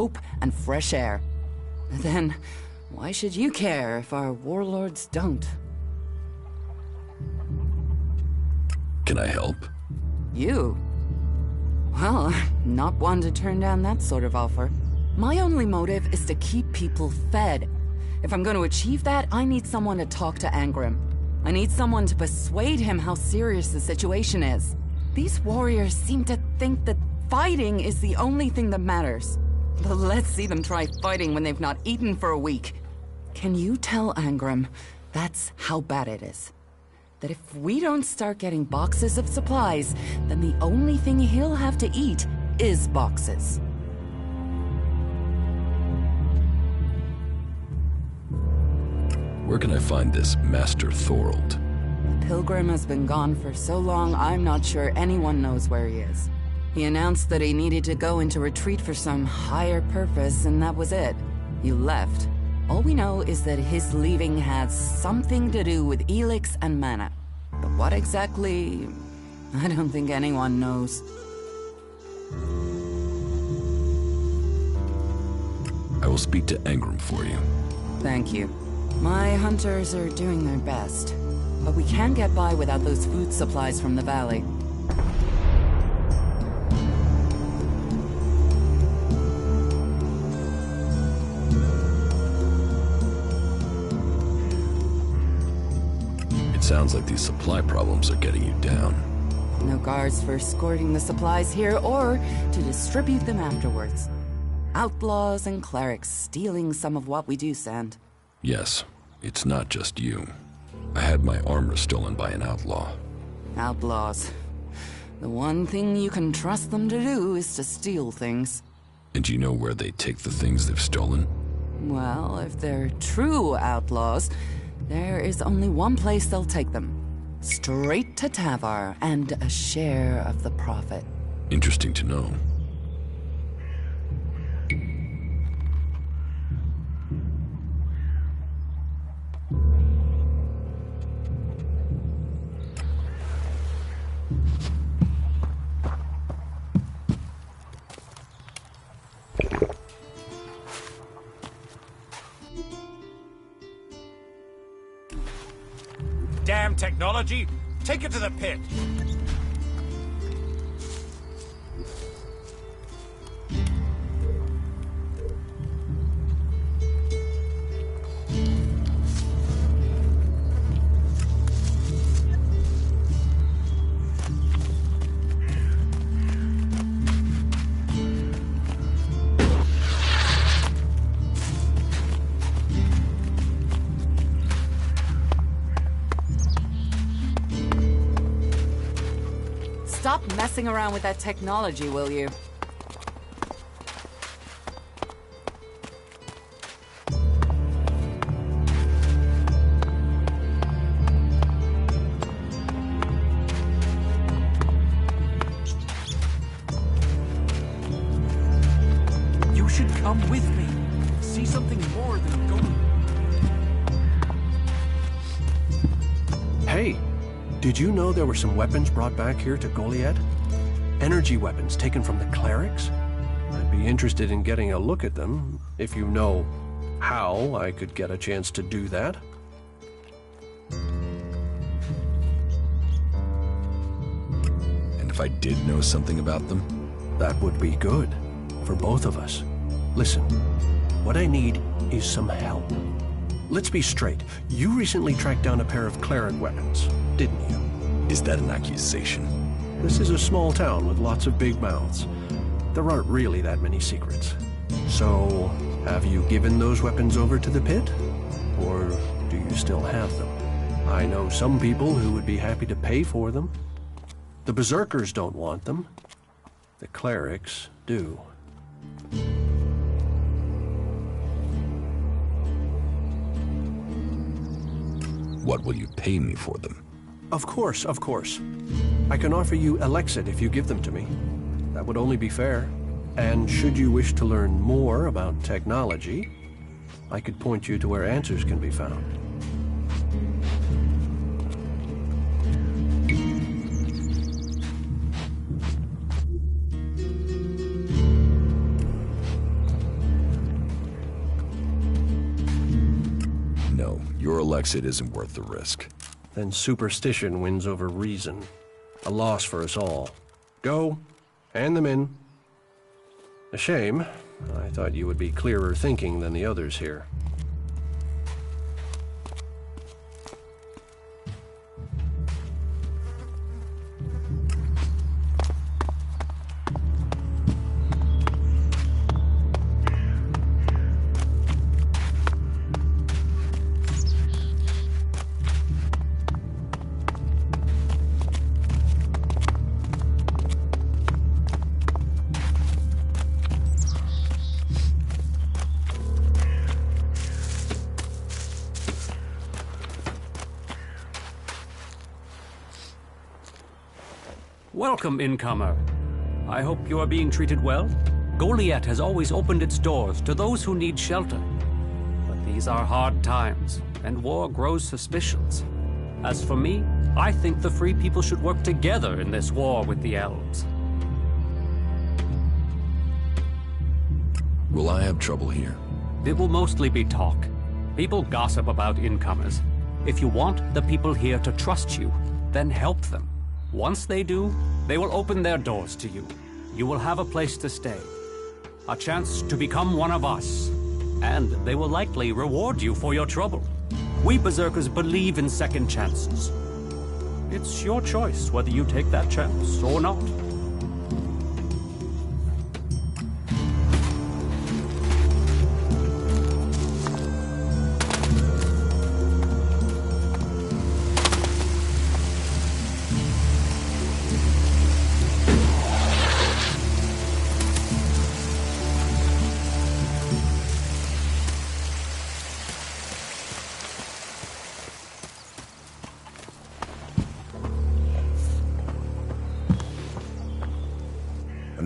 hope and fresh air. Then, why should you care if our warlords don't? Can I help? You? Well, not one to turn down that sort of offer. My only motive is to keep people fed. If I'm going to achieve that, I need someone to talk to Angrim. I need someone to persuade him how serious the situation is. These warriors seem to think that fighting is the only thing that matters. But let's see them try fighting when they've not eaten for a week. Can you tell Angrim that's how bad it is? That if we don't start getting boxes of supplies, then the only thing he'll have to eat is boxes. Where can I find this Master Thorold? Pilgrim has been gone for so long, I'm not sure anyone knows where he is. He announced that he needed to go into retreat for some higher purpose, and that was it. He left. All we know is that his leaving had something to do with Elex and mana. But what exactly, I don't think anyone knows. I will speak to Angrim for you. Thank you. My hunters are doing their best, but we can't get by without those food supplies from the valley. It sounds like these supply problems are getting you down. No guards for escorting the supplies here or to distribute them afterwards. Outlaws and clerics stealing some of what we do send. Yes, it's not just you. I had my armor stolen by an outlaw. Outlaws. The one thing you can trust them to do is to steal things. And you know where they take the things they've stolen? Well, if they're true outlaws, there is only one place they'll take them. Straight to Tavar and a share of the profit. Interesting to know. Damn technology! Take it to the pit! Stop messing around with that technology, will you? You should come with me. See something more than gold. Hey! Did you know there were some weapons brought back here to Goliad? Energy weapons taken from the clerics? I'd be interested in getting a look at them, if you know how I could get a chance to do that. And if I did know something about them? That would be good, for both of us. Listen, what I need is some help. Let's be straight. You recently tracked down a pair of cleric weapons, didn't you? Is that an accusation? This is a small town with lots of big mouths. There aren't really that many secrets. So, have you given those weapons over to the pit? Or do you still have them? I know some people who would be happy to pay for them. The berserkers don't want them. The clerics do. What will you pay me for them? Of course, of course. I can offer you Elex if you give them to me. That would only be fair. And should you wish to learn more about technology, I could point you to where answers can be found. No, your Elexit isn't worth the risk. Then superstition wins over reason. A loss for us all. Go. Hand them in. A shame. I thought you would be clearer thinking than the others here. Welcome, incomer. I hope you are being treated well. Goliath has always opened its doors to those who need shelter. But these are hard times, and war grows suspicious. As for me, I think the free people should work together in this war with the elves. Will I have trouble here? It will mostly be talk. People gossip about incomers. If you want the people here to trust you, then help them. Once they do, they will open their doors to you. You will have a place to stay. A chance to become one of us. And they will likely reward you for your trouble. We Berserkers believe in second chances. It's your choice whether you take that chance or not.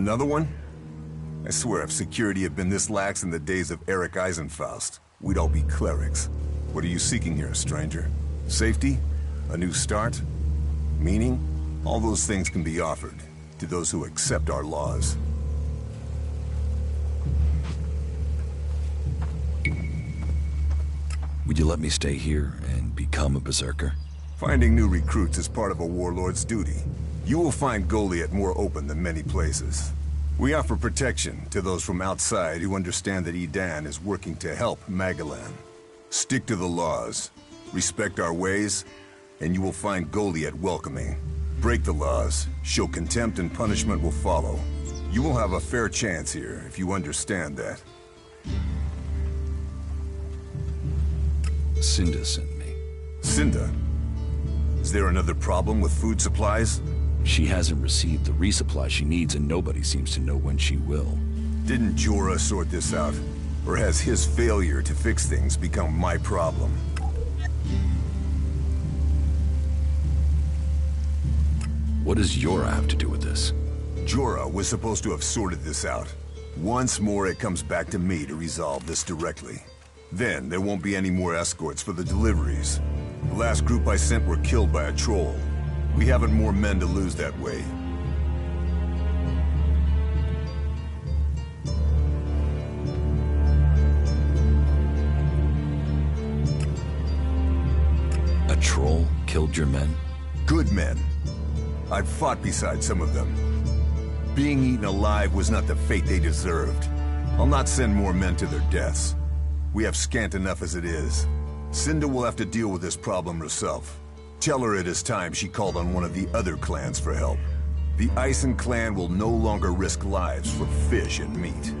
Another one? I swear if security had been this lax in the days of Eric Eisenfaust, we'd all be clerics. What are you seeking here, stranger? Safety? A new start? Meaning? All those things can be offered to those who accept our laws. Would you let me stay here and become a Berserker? Finding new recruits is part of a warlord's duty. You will find Goliath more open than many places. We offer protection to those from outside who understand that Edan is working to help Magalan. Stick to the laws, respect our ways, and you will find Goliath welcoming. Break the laws, show contempt, and punishment will follow. You will have a fair chance here if you understand that. Cinda sent me. Cinda? Is there another problem with food supplies? She hasn't received the resupply she needs, and nobody seems to know when she will. Didn't Jorah sort this out? Or has his failure to fix things become my problem? What does Jorah have to do with this? Jorah was supposed to have sorted this out. Once more, it comes back to me to resolve this directly. Then, there won't be any more escorts for the deliveries. The last group I sent were killed by a troll. We haven't more men to lose that way. A troll killed your men? Good men. I've fought beside some of them. Being eaten alive was not the fate they deserved. I'll not send more men to their deaths. We have scant enough as it is. Cinda will have to deal with this problem herself. Tell her it is time she called on one of the other clans for help. The Ison clan will no longer risk lives for fish and meat.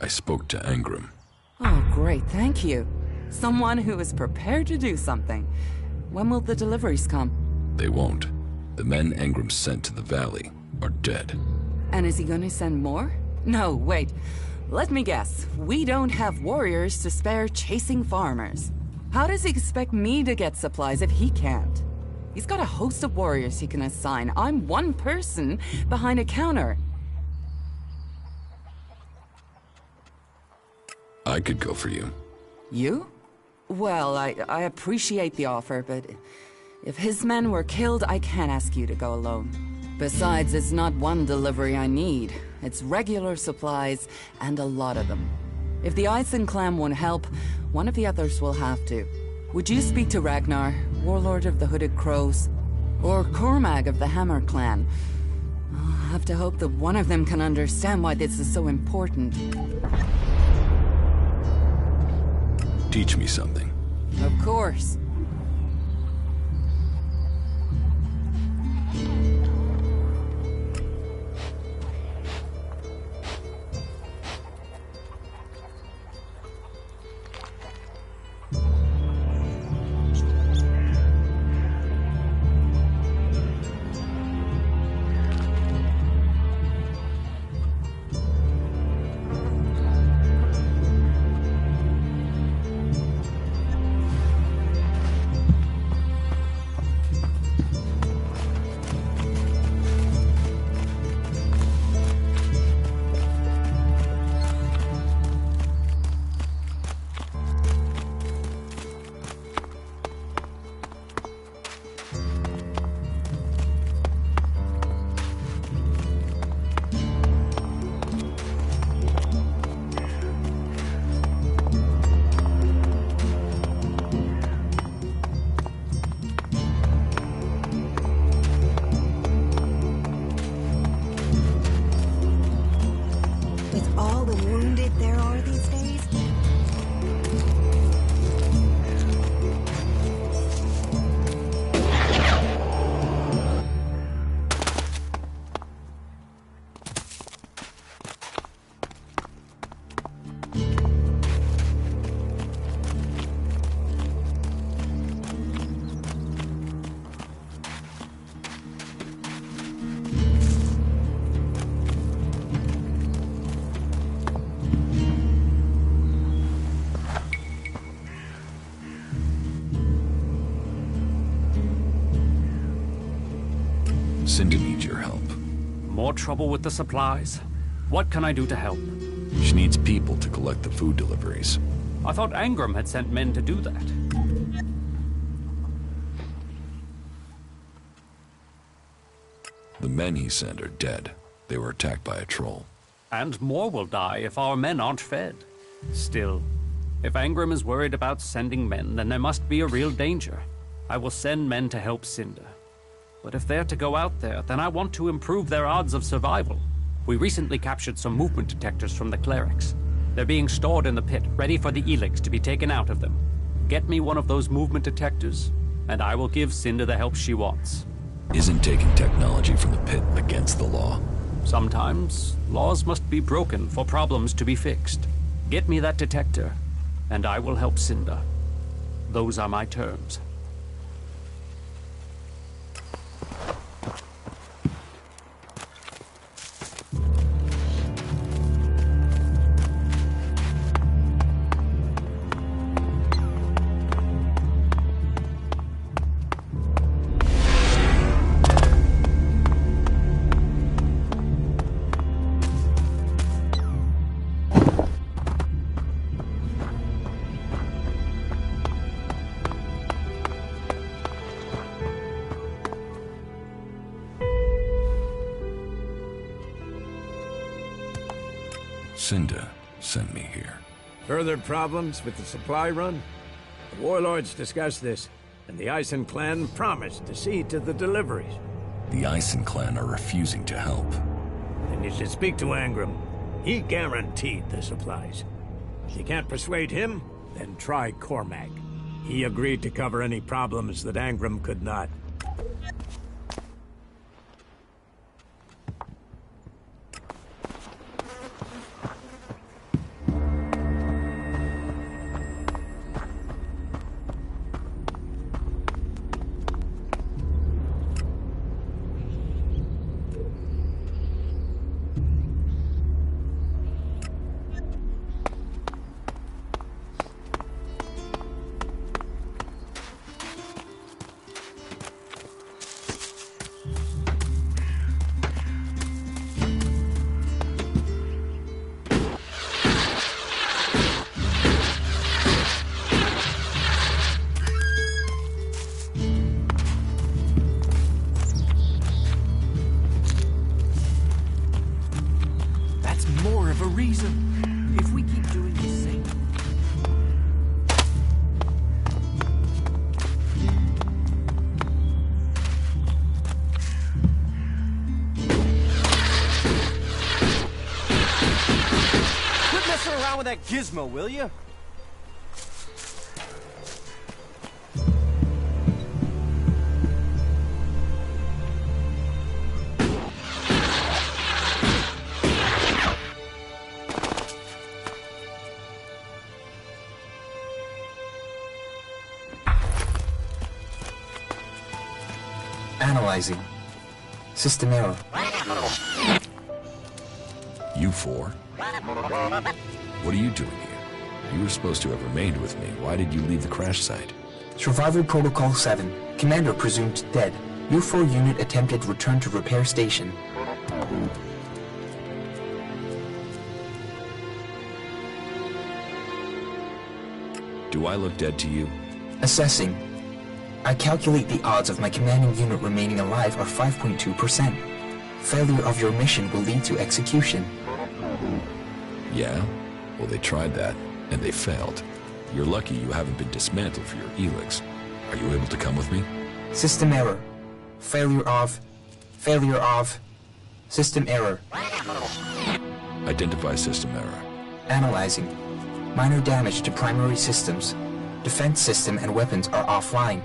I spoke to Angram. Oh, great, thank you. Someone who is prepared to do something. When will the deliveries come? They won't. The men Angram sent to the valley are dead. And is he gonna send more? No, wait. Let me guess. We don't have warriors to spare chasing farmers. How does he expect me to get supplies if he can't? He's got a host of warriors he can assign. I'm one person behind a counter. I could go for you. You? Well, I appreciate the offer, but if his men were killed, I can't ask you to go alone. Besides, it's not one delivery I need. It's regular supplies, and a lot of them. If the Ison clan won't help, one of the others will have to. Would you speak to Ragnar, warlord of the Hooded Crows? Or Cormag of the Hammer clan? I'll have to hope that one of them can understand why this is so important. Teach me something. Of course. Cinda needs your help. More trouble with the supplies? What can I do to help? She needs people to collect the food deliveries. I thought Angram had sent men to do that. The men he sent are dead. They were attacked by a troll. And more will die if our men aren't fed. Still, if Angram is worried about sending men, then there must be a real danger. I will send men to help Cinda. But if they're to go out there, then I want to improve their odds of survival. We recently captured some movement detectors from the clerics. They're being stored in the pit, ready for the Elex to be taken out of them. Get me one of those movement detectors, and I will give Cinda the help she wants. Isn't taking technology from the pit against the law? Sometimes, laws must be broken for problems to be fixed. Get me that detector, and I will help Cinda. Those are my terms. Cinda sent me here. Further problems with the supply run? The warlords discussed this, and the Ison clan promised to see to the deliveries. The Ison clan are refusing to help. Then you should speak to Angram. He guaranteed the supplies. If you can't persuade him, then try Cormag. He agreed to cover any problems that Angram could not. gizmo, will you? Analyzing. System error. You four? What are you doing here? You were supposed to have remained with me. Why did you leave the crash site? Survival Protocol 7. Commander presumed dead. U4 unit attempted return to repair station. Do I look dead to you? Assessing. I calculate the odds of my commanding unit remaining alive are 5.2%. Failure of your mission will lead to execution. Yeah? Well, they tried that, and they failed. You're lucky you haven't been dismantled for your Elex. Are you able to come with me? System error. Failure of... System error. Identify system error. Analyzing. Minor damage to primary systems. Defense system and weapons are offline.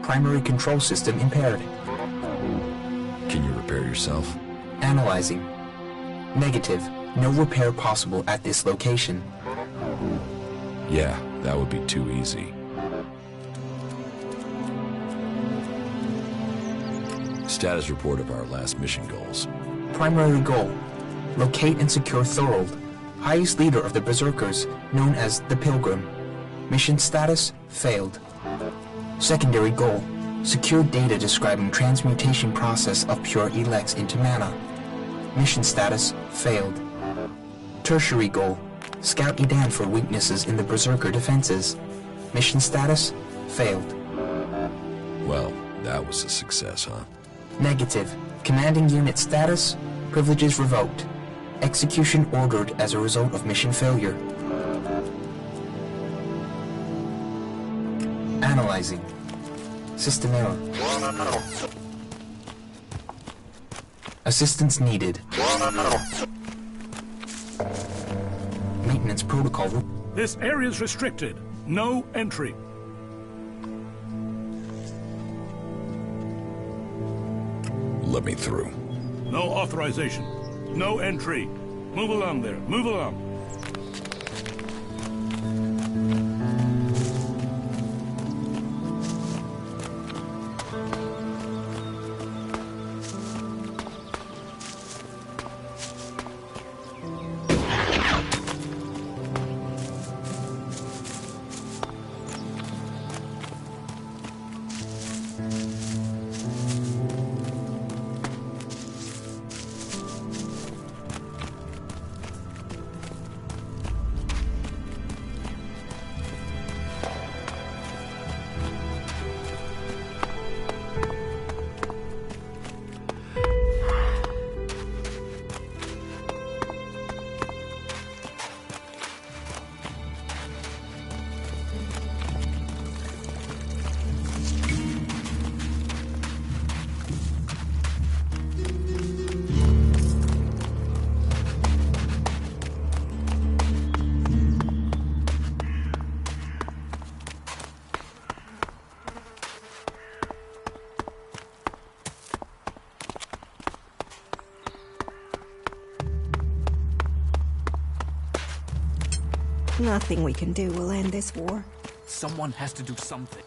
Primary control system impaired. Can you repair yourself? Analyzing. Negative. No repair possible at this location. Yeah, that would be too easy. Status report of our last mission goals. Primary goal. Locate and secure Thorold, highest leader of the Berserkers, known as the Pilgrim. Mission status, failed. Secondary goal. Secure data describing transmutation process of pure Elex into mana. Mission status, failed. Tertiary goal. Scout Edan for weaknesses in the Berserker defenses. Mission status, failed. Well, that was a success, huh? Negative. Commanding unit status, privileges revoked. Execution ordered as a result of mission failure. Analyzing. System error. Assistance needed. Maintenance protocol. This area's restricted. No entry. Let me through. No authorization. No entry. Move along there. Move along. Nothing we can do will end this war. Someone has to do something.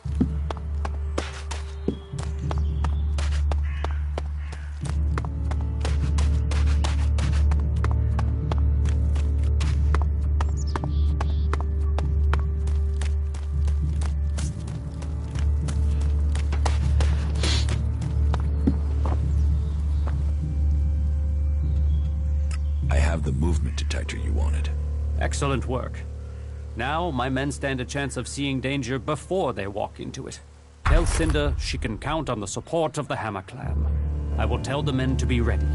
I have the movement detector you wanted. Excellent work. Now, my men stand a chance of seeing danger before they walk into it. Tell Cinder she can count on the support of the Hammer Clan. I will tell the men to be ready.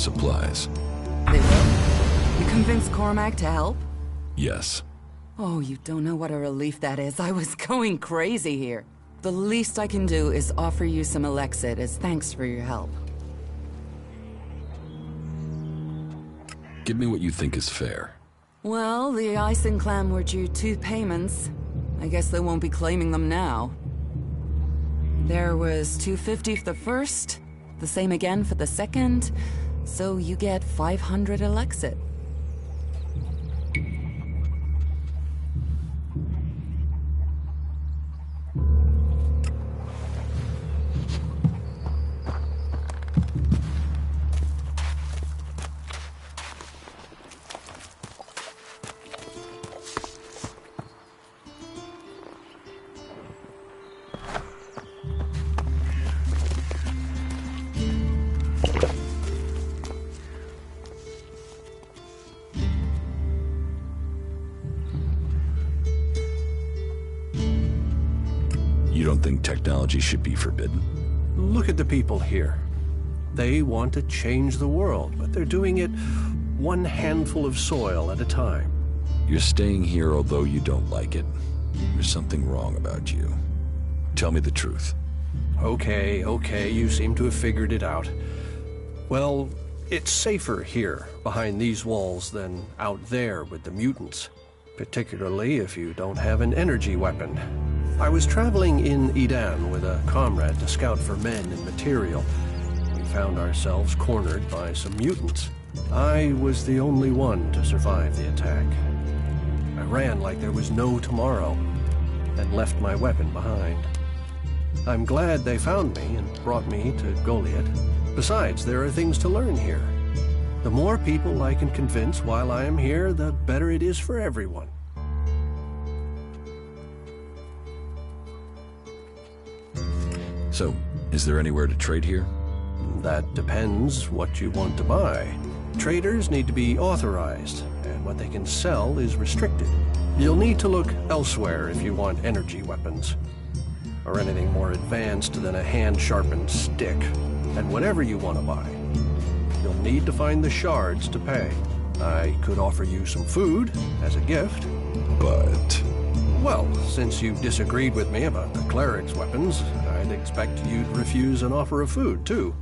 supplies. They will? You convinced Cormac to help? Yes. Oh, you don't know what a relief that is. I was going crazy here. The least I can do is offer you some Elexit as thanks for your help. Give me what you think is fair. Well, the Ison clan were due 2 payments. I guess they won't be claiming them now. There was $250 for the first, the same again for the second, so you get 500 Elexit. You don't think technology should be forbidden? Look at the people here. They want to change the world, but they're doing it one handful of soil at a time. You're staying here although you don't like it. There's something wrong about you. Tell me the truth. Okay, you seem to have figured it out. Well, it's safer here, behind these walls, than out there with the mutants. Particularly if you don't have an energy weapon. I was traveling in Edan with a comrade to scout for men and material. We found ourselves cornered by some mutants. I was the only one to survive the attack. I ran like there was no tomorrow, and left my weapon behind. I'm glad they found me and brought me to Goliath. Besides, there are things to learn here. The more people I can convince while I am here, the better it is for everyone. So, is there anywhere to trade here? That depends what you want to buy. Traders need to be authorized, and what they can sell is restricted. You'll need to look elsewhere if you want energy weapons, or anything more advanced than a hand-sharpened stick. And whatever you want to buy, you'll need to find the shards to pay. I could offer you some food as a gift. But... well, since you disagreed with me about the cleric's weapons, I'd expect you'd refuse an offer of food, too.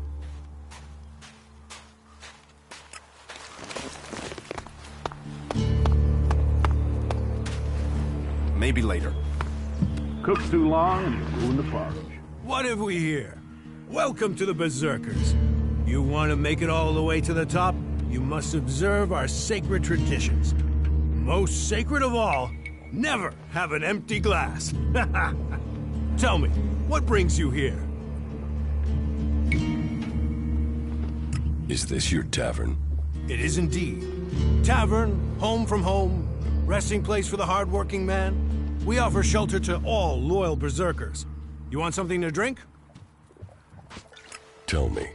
Maybe later. Cook's too long and you ruin the porridge. What have we here? Welcome to the Berserkers. You want to make it all the way to the top? You must observe our sacred traditions. Most sacred of all, never have an empty glass. Tell me, what brings you here? is this your tavern? It is indeed. Tavern, home from home, resting place for the hard-working man. We offer shelter to all loyal Berserkers. You want something to drink? Tell me.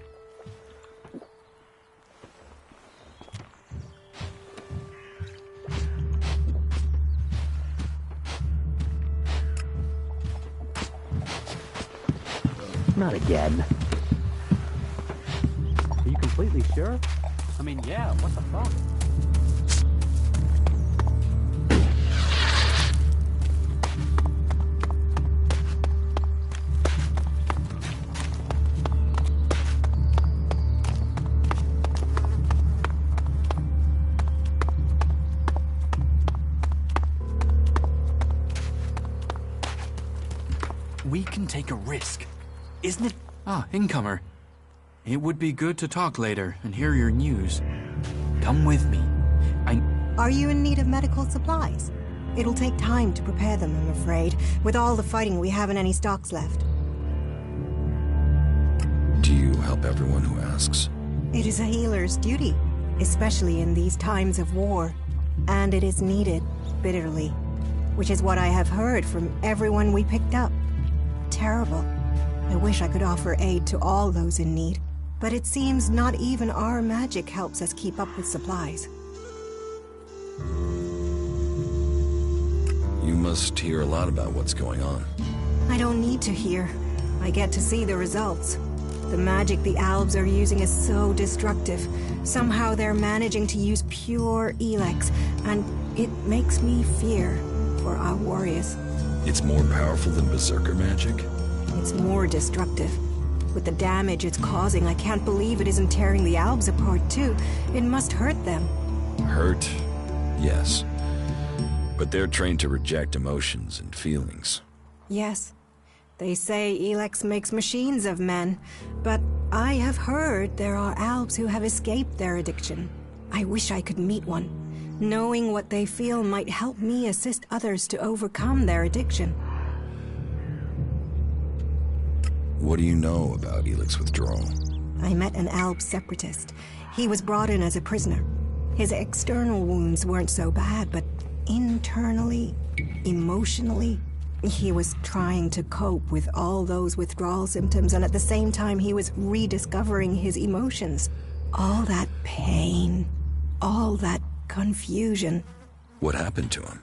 Not again. Are you completely sure? I mean, yeah, what the fuck? We can take a risk, isn't it? Ah, incomer. It would be good to talk later and hear your news. Come with me. Are you in need of medical supplies? It'll take time to prepare them, I'm afraid, with all the fighting we haven't any stocks left. Do you help everyone who asks? It is a healer's duty, especially in these times of war. And it is needed, bitterly. Which is what I have heard from everyone we picked up. Terrible. I wish I could offer aid to all those in need. But it seems not even our magic helps us keep up with supplies. You must hear a lot about what's going on. I don't need to hear. I get to see the results. The magic the Albs are using is so destructive. Somehow they're managing to use pure Elex, and it makes me fear for our warriors. It's more powerful than Berserker magic? It's more destructive. With the damage it's causing, I can't believe it isn't tearing the Albs apart too. It must hurt them. Hurt? Yes. But they're trained to reject emotions and feelings. Yes. They say Elex makes machines of men, but I have heard there are Albs who have escaped their addiction. I wish I could meet one. Knowing what they feel might help me assist others to overcome their addiction. What do you know about Elex withdrawal? I met an Alb separatist. He was brought in as a prisoner. His external wounds weren't so bad, but internally, emotionally, he was trying to cope with all those withdrawal symptoms, and at the same time he was rediscovering his emotions. All that pain, all that confusion. What happened to him?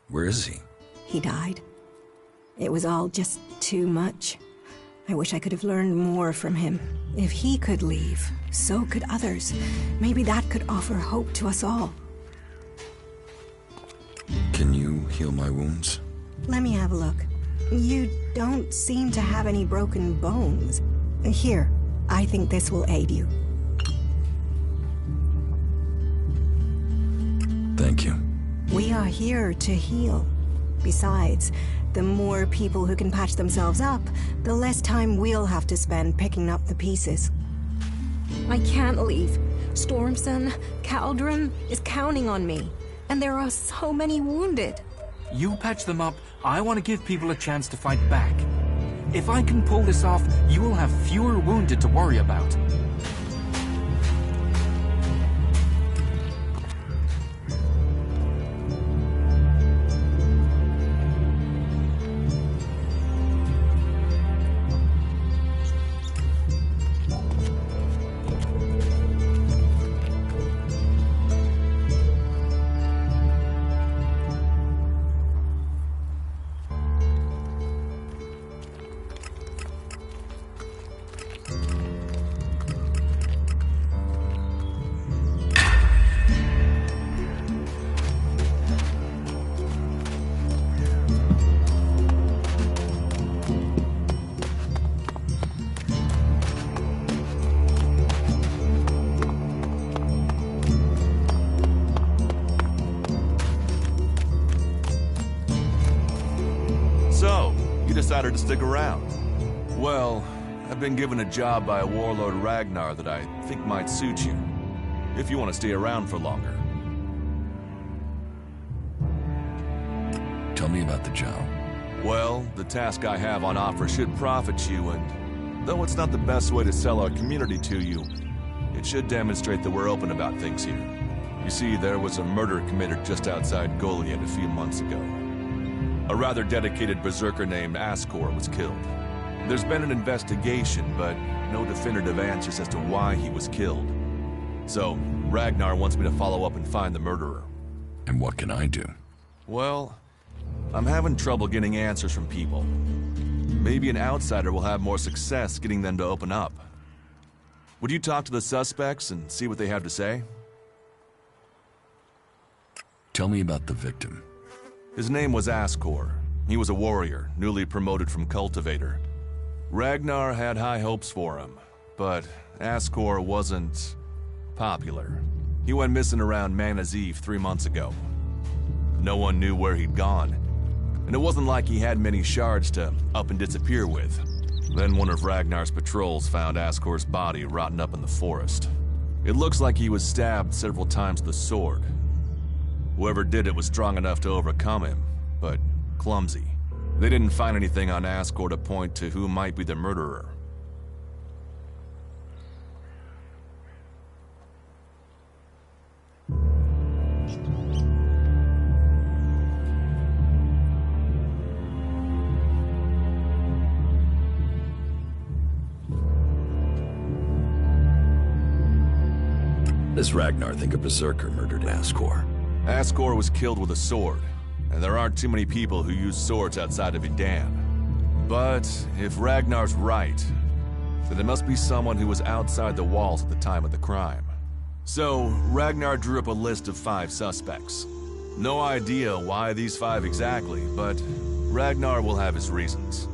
Where is he? He died. It was all just too much. I wish I could have learned more from him. If he could leave, so could others. Maybe that could offer hope to us all. Can you heal my wounds? Let me have a look. You don't seem to have any broken bones. Here, I think this will aid you. Thank you. We are here to heal. Besides, the more people who can patch themselves up, the less time we'll have to spend picking up the pieces. I can't leave. Stormson, Caldron is counting on me. And there are so many wounded. You patch them up. I want to give people a chance to fight back. If I can pull this off, you will have fewer wounded to worry about. Decided to stick around. Well, I've been given a job by a warlord Ragnar that I think might suit you, if you want to stay around for longer. Tell me about the job. Well, the task I have on offer should profit you, and though it's not the best way to sell our community to you, it should demonstrate that we're open about things here. You see, there was a murder committed just outside Goliath a few months ago. A rather dedicated berserker named Ascor was killed. There's been an investigation, but no definitive answers as to why he was killed. So, Ragnar wants me to follow up and find the murderer. And what can I do? Well, I'm having trouble getting answers from people. Maybe an outsider will have more success getting them to open up. Would you talk to the suspects and see what they have to say? Tell me about the victim. His name was Ascor. He was a warrior, newly promoted from cultivator. Ragnar had high hopes for him, but Ascor wasn't popular. He went missing around Mana's Eve 3 months ago. No one knew where he'd gone, and it wasn't like he had many shards to up and disappear with. Then one of Ragnar's patrols found Ascor's body rotten up in the forest. It looks like he was stabbed several times with a sword. Whoever did it was strong enough to overcome him, but clumsy. They didn't find anything on Ascor to point to who might be the murderer. Does Ragnar think a berserker murdered Ascor? Ascor was killed with a sword, and there aren't too many people who use swords outside of Edan. But if Ragnar's right, then it must be someone who was outside the walls at the time of the crime. So, Ragnar drew up a list of 5 suspects. No idea why these 5 exactly, but Ragnar will have his reasons.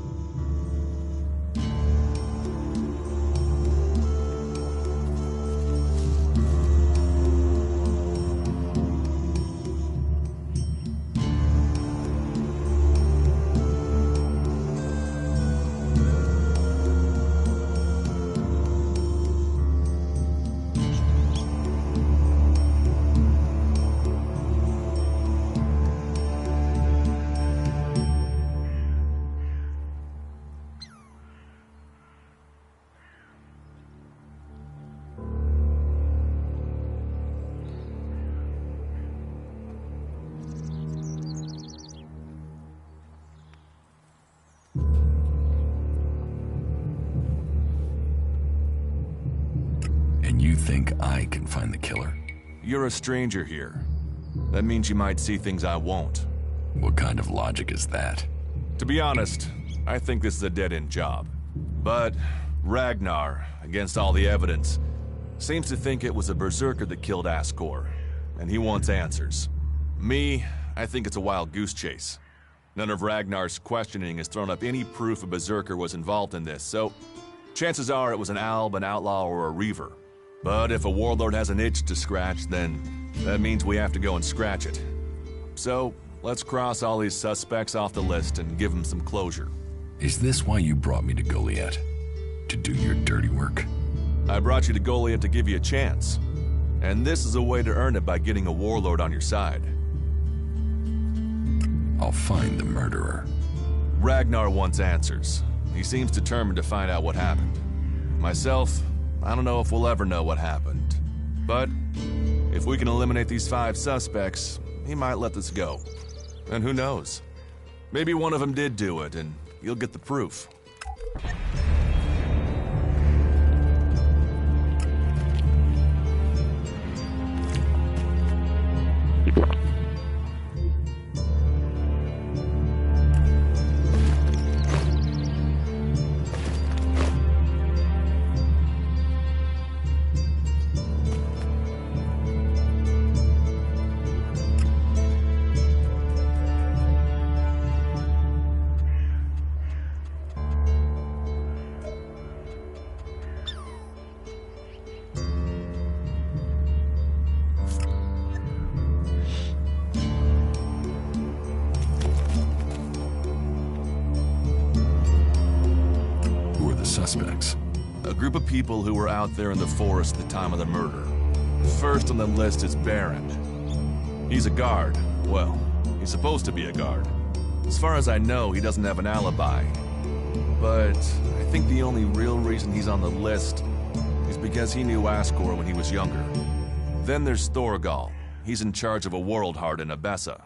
You think I can find the killer? You're a stranger here. That means you might see things I won't. What kind of logic is that? To be honest, I think this is a dead-end job. But Ragnar, against all the evidence, seems to think it was a berserker that killed Ascor, and he wants answers. Me, I think it's a wild goose chase. None of Ragnar's questioning has thrown up any proof a berserker was involved in this, so chances are it was an alb, an outlaw, or a reaver. But if a warlord has an itch to scratch, then that means we have to go and scratch it. So, let's cross all these suspects off the list and give them some closure. Is this why you brought me to Goliath? To do your dirty work? I brought you to Goliath to give you a chance. And this is a way to earn it by getting a warlord on your side. I'll find the murderer. Ragnar wants answers. He seems determined to find out what happened. Myself, I don't know if we'll ever know what happened. But if we can eliminate these 5 suspects, he might let this go. And who knows? Maybe one of them did do it, and you'll get the proof. Suspects. A group of people who were out there in the forest at the time of the murder. First on the list is Baron. He's a guard. Well, he's supposed to be a guard. As far as I know, he doesn't have an alibi. But I think the only real reason he's on the list is because he knew Ascor when he was younger. Then there's Thorgal. He's in charge of a world heart in Abessa.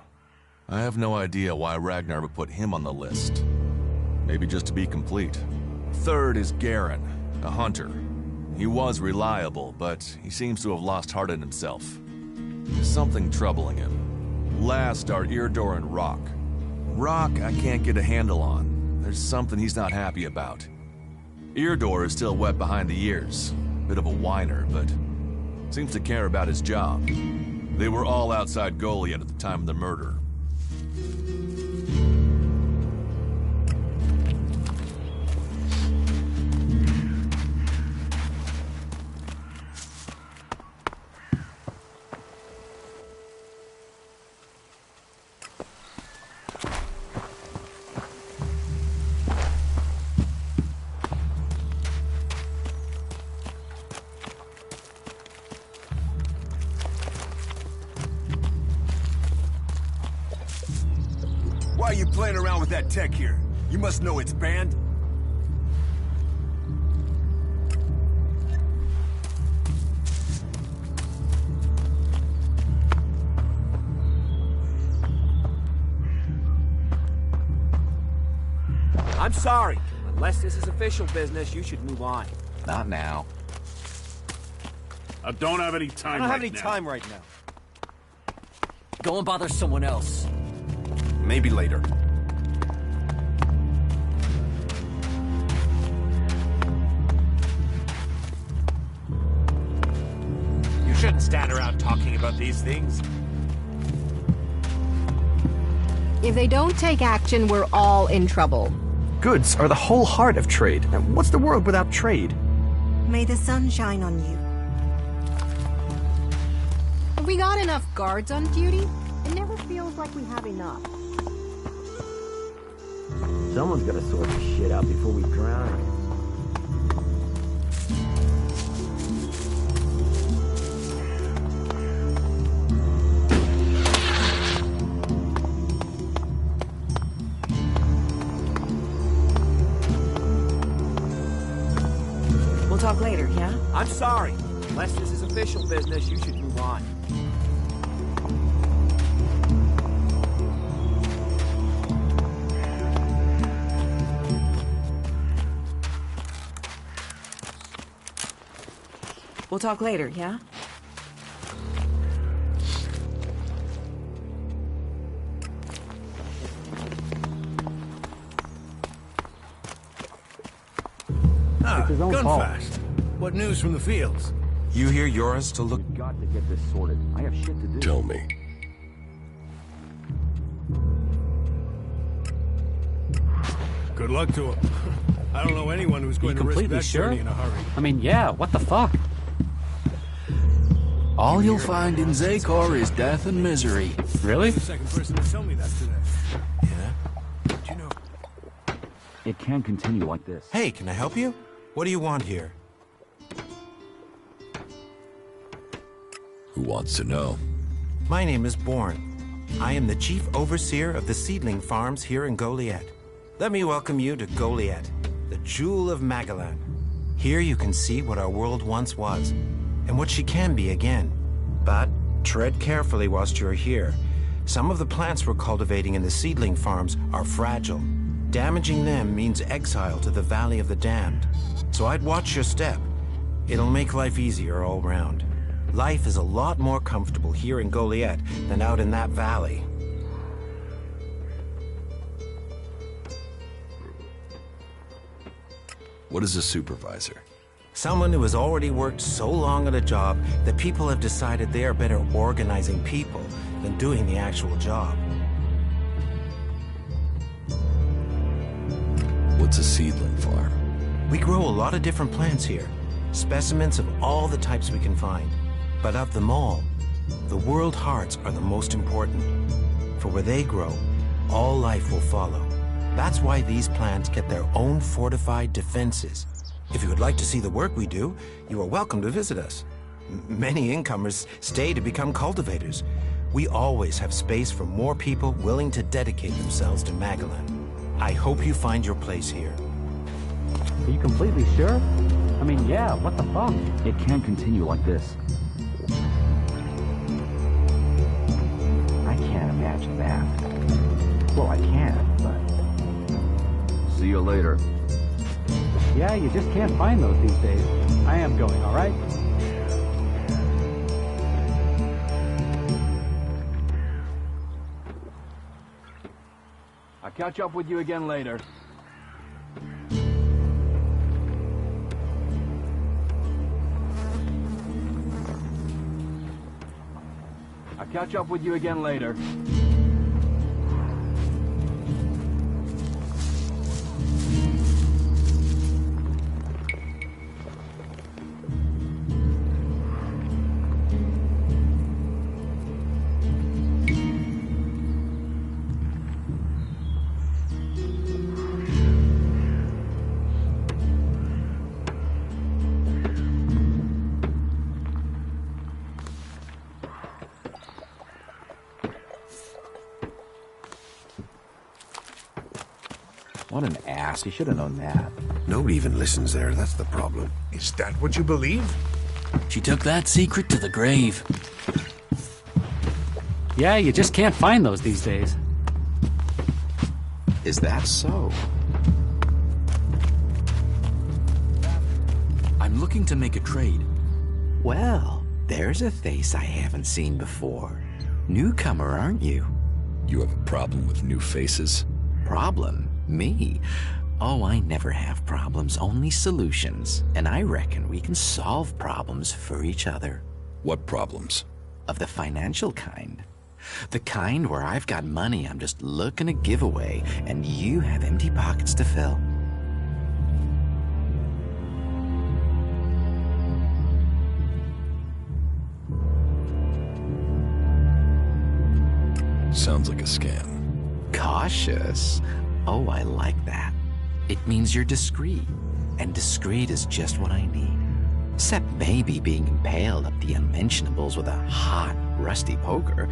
I have no idea why Ragnar would put him on the list. Maybe just to be complete. Third is Garen, a hunter. He was reliable, but he seems to have lost heart in himself. There's something troubling him. Last are Eardor and Rock. Rock I can't get a handle on. There's something he's not happy about. Eardor is still wet behind the ears. Bit of a whiner, but seems to care about his job. They were all outside Goliath at the time of the murder. Why are you playing around with that tech here? You must know it's banned. I'm sorry. Unless this is official business, you should move on. Not now. I don't have any time right now. Go and bother someone else. Maybe later. about these things. If they don't take action, we're all in trouble. Goods are the whole heart of trade. And what's the world without trade? May the sun shine on you. Have we got enough guards on duty? It never feels like we have enough. Someone's gotta sort this shit out before we drown. We'll talk later, yeah? I'm sorry. Unless this is official business, you should move on. We'll talk later, yeah? Gunfast. What news from the fields? You hear yours to look... We've got to get this sorted. I have shit to do. Tell me. Good luck to him. I don't know anyone who's going to risk that journey in a hurry. I mean, yeah, what the fuck? All you'll find in Zakor is death and misery. Really? The second person to tell me that today. Yeah? Do you know... It can't continue like this. Hey, can I help you? What do you want here? Who wants to know? My name is Bourne. I am the chief overseer of the seedling farms here in Goliath. Let me welcome you to Goliath, the jewel of Magellan. Here you can see what our world once was, and what she can be again. But tread carefully whilst you're here. Some of the plants we're cultivating in the seedling farms are fragile. Damaging them means exile to the Valley of the Damned. So I'd watch your step. It'll make life easier all round. Life is a lot more comfortable here in Goliath than out in that valley. What is a supervisor? Someone who has already worked so long at a job that people have decided they are better organizing people than doing the actual job. What's a seedling farm? We grow a lot of different plants here, specimens of all the types we can find. But of them all, the world hearts are the most important. For where they grow, all life will follow. That's why these plants get their own fortified defenses. If you would like to see the work we do, you are welcome to visit us. Many incomers stay to become cultivators. We always have space for more people willing to dedicate themselves to Magellan. I hope you find your place here. Are you completely sure? I mean, yeah, what the fuck? It can't continue like this. I can't imagine that. Well, I can, but... See you later. Yeah, you just can't find those these days. I am going, all right? I'll catch up with you again later. I'll catch up with you again later. What an ass. You should have known that. Nobody even listens there. That's the problem. Is that what you believe? She took that secret to the grave. Yeah, you just can't find those these days. Is that so? I'm looking to make a trade. Well, there's a face I haven't seen before. Newcomer, aren't you? You have a problem with new faces? Problem? Me? Oh, I never have problems, only solutions. And I reckon we can solve problems for each other. What problems? of the financial kind. The kind where I've got money I'm just looking to give away, and you have empty pockets to fill. Sounds like a scam. Cautious? Oh, I like that. It means you're discreet, and discreet is just what I need. Except maybe being impaled up the unmentionables with a hot, rusty poker.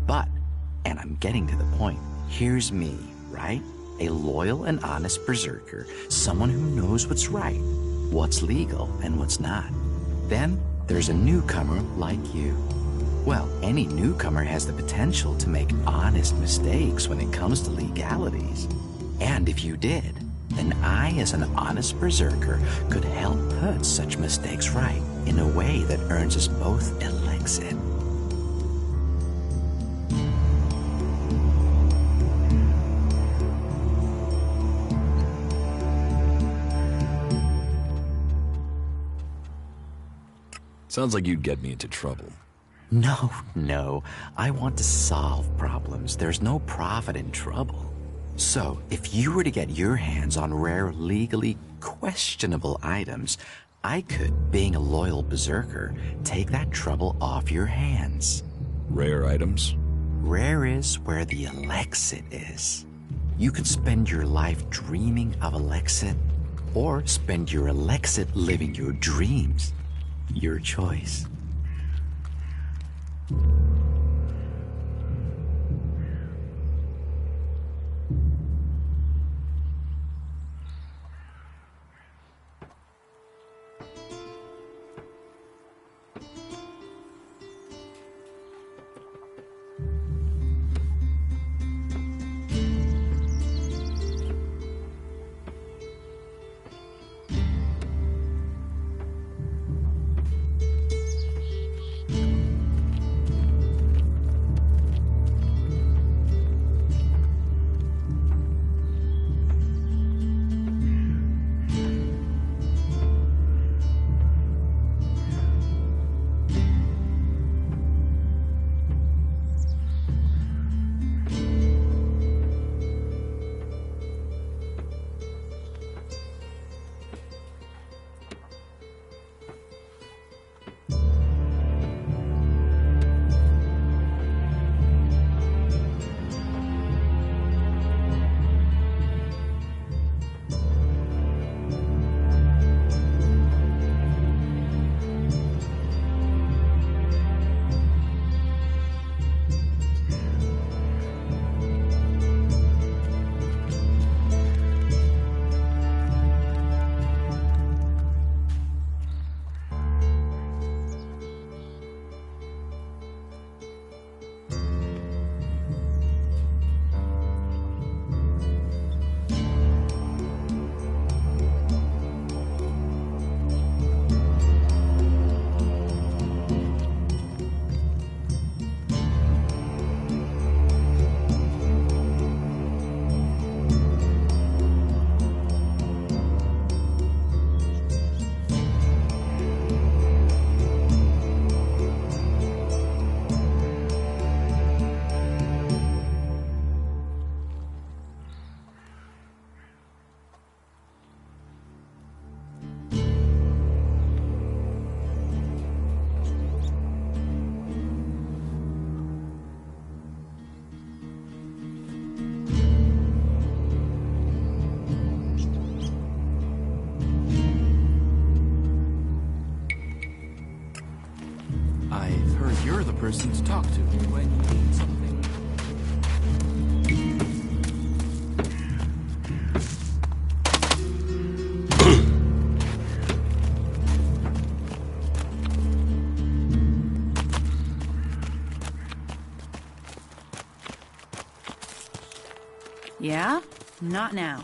But, and I'm getting to the point, here's me, right? A loyal and honest berserker, someone who knows what's right, what's legal, and what's not. Then, there's a newcomer like you. Well, any newcomer has the potential to make honest mistakes when it comes to legalities. And if you did, then I, as an honest berserker, could help put such mistakes right in a way that earns us both Elexit. Sounds like you'd get me into trouble. No. I want to solve problems. There's no profit in trouble. So, if you were to get your hands on rare, legally questionable items, I could, being a loyal berserker, take that trouble off your hands. Rare items? Rare is where the Elexit is. You could spend your life dreaming of Elexit, or spend your Elexit living your dreams. Your choice. You're the person to talk to when you need something. Yeah? Not now.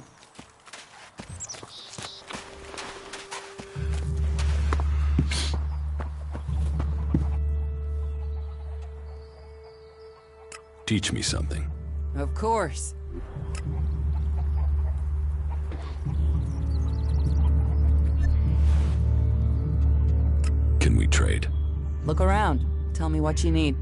Teach me something. Of course. Can we trade? Look around. Tell me what you need.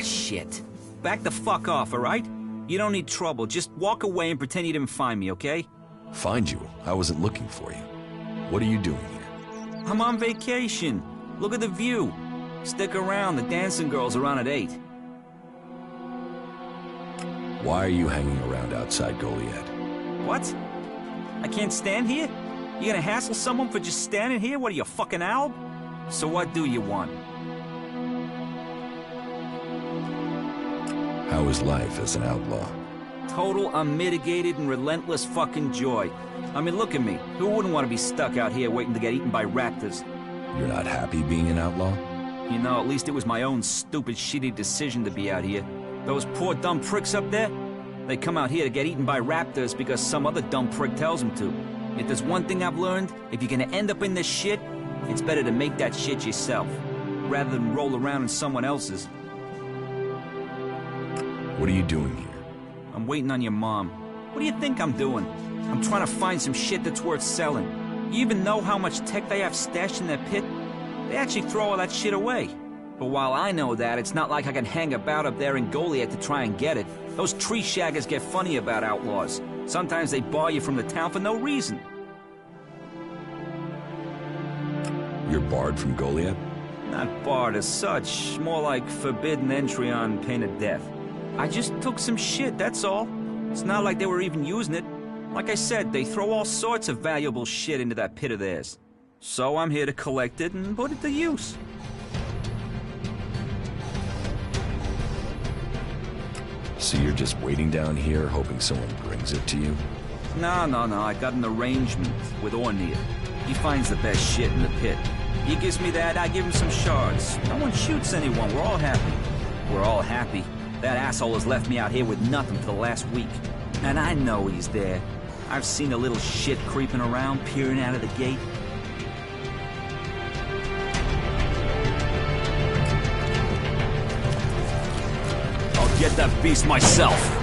shit. Back the fuck off, alright? You don't need trouble. Just walk away and pretend you didn't find me, okay? Find you? I wasn't looking for you. What are you doing here? I'm on vacation. Look at the view. Stick around. The dancing girls are on at 8. Why are you hanging around outside Goliad? What? I can't stand here? You gonna hassle someone for just standing here? What are you, a fucking owl? So what do you want? How is life as an outlaw? Total, unmitigated, and relentless fucking joy. I mean, look at me. Who wouldn't want to be stuck out here waiting to get eaten by raptors? You're not happy being an outlaw? You know, at least it was my own stupid, shitty decision to be out here. Those poor dumb pricks up there, they come out here to get eaten by raptors because some other dumb prick tells them to. If there's one thing I've learned, if you're gonna end up in this shit, it's better to make that shit yourself, rather than roll around in someone else's. What are you doing here? I'm waiting on your mom. What do you think I'm doing? I'm trying to find some shit that's worth selling. You even know how much tech they have stashed in their pit? They actually throw all that shit away. But while I know that, it's not like I can hang about up there in Goliad to try and get it. Those tree shaggers get funny about outlaws. Sometimes they bar you from the town for no reason. You're barred from Goliad? Not barred as such, more like forbidden entry on pain of death. I just took some shit, that's all. It's not like they were even using it. Like I said, they throw all sorts of valuable shit into that pit of theirs. So I'm here to collect it and put it to use. So you're just waiting down here, hoping someone brings it to you? No, I got an arrangement with Ornir. He finds the best shit in the pit. He gives me that, I give him some shards. No one shoots anyone, we're all happy. We're all happy. That asshole has left me out here with nothing for the last week. And I know he's there. I've seen a little shit creeping around, peering out of the gate. I'll get that beast myself.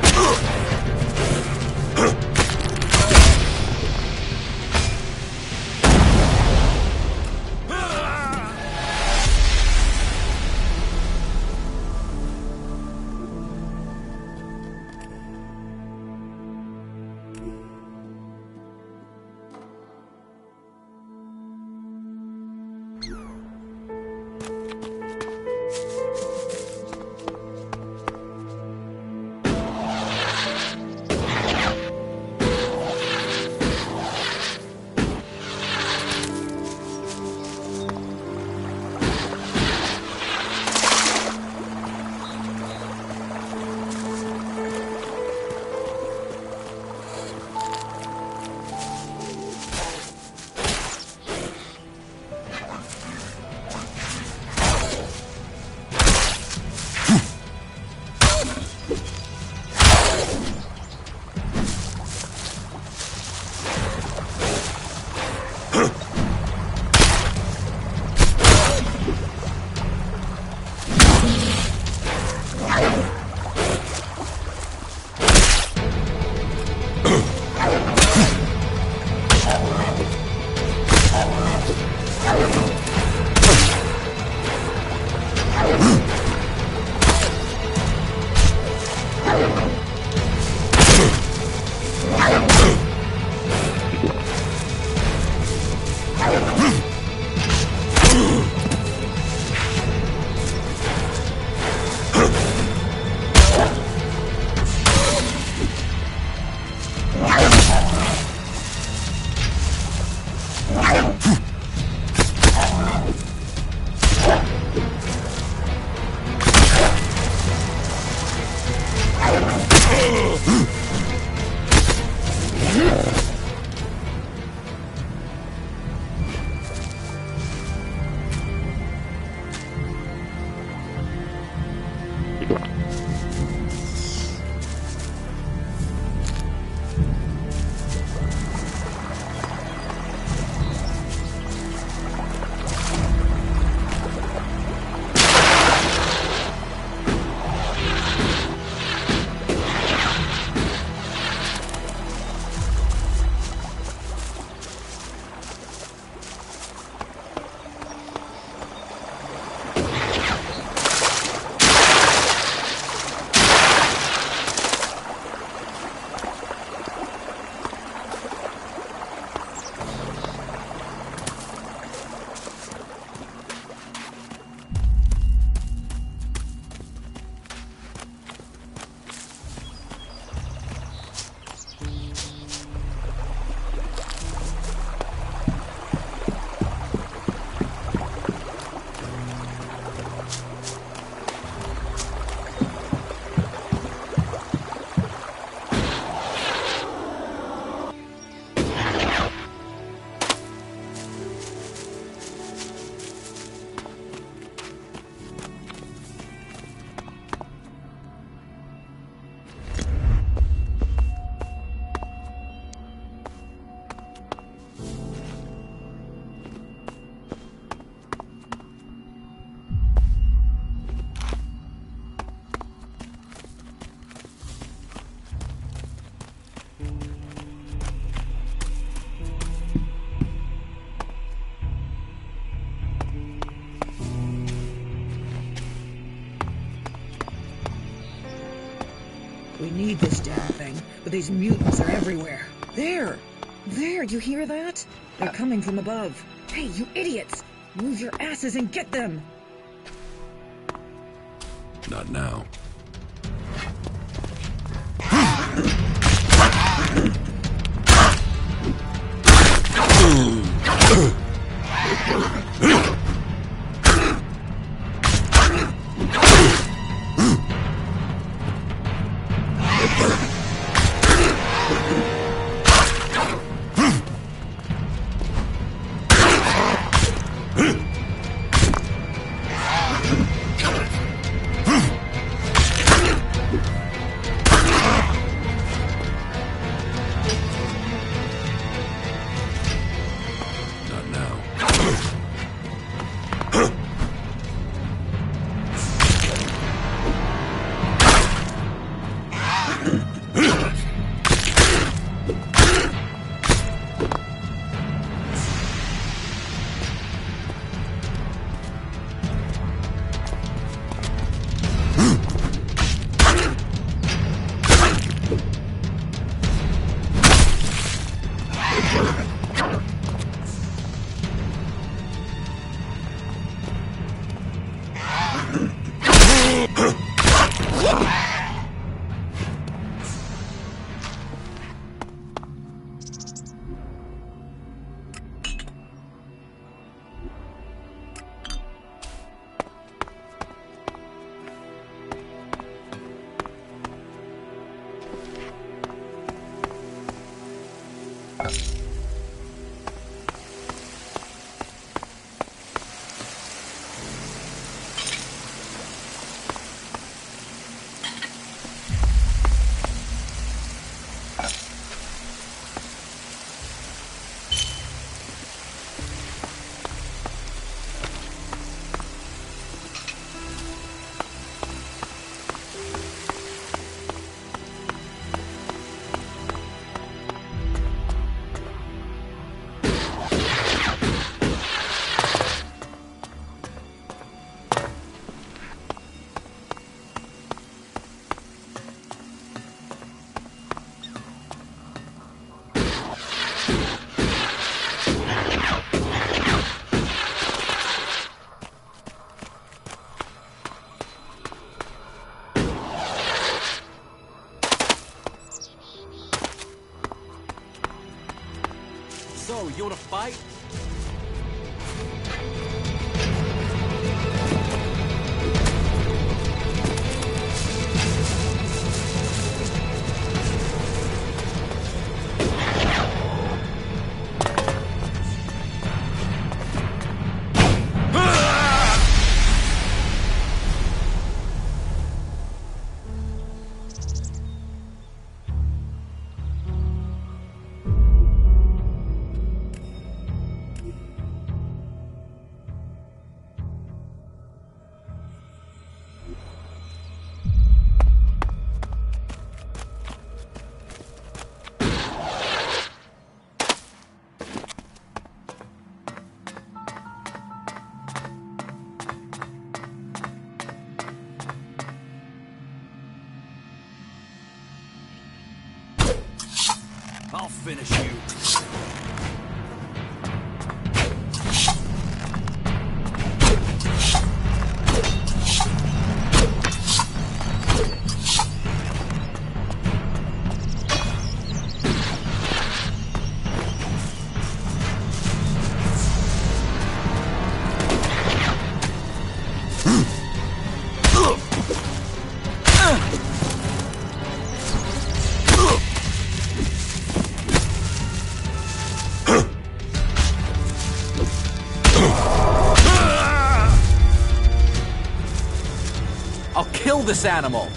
We need this damn thing, but these mutants are everywhere. There! There, you hear that? They're coming from above. Hey, you idiots! Move your asses and get them! Not now. So, you wanna fight? I'll finish you. I'll kill this animal!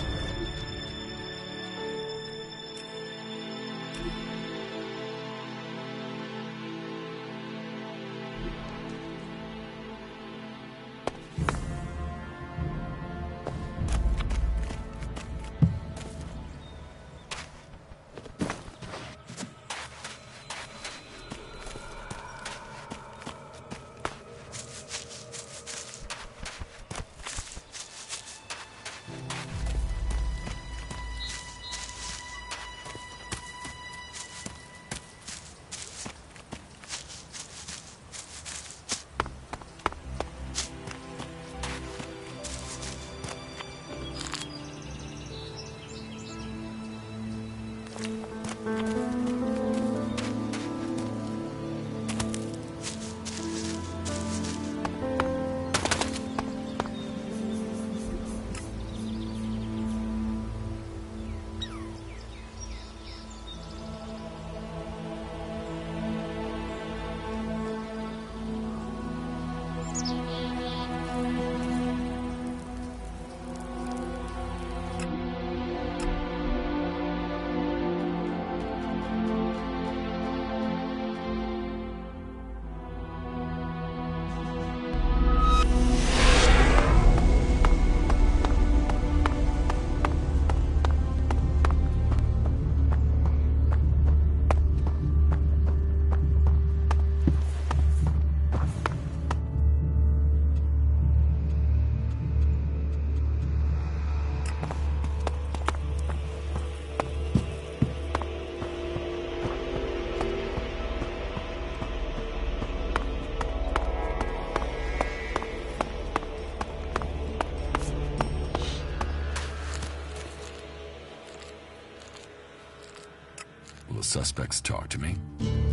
suspects talk to me?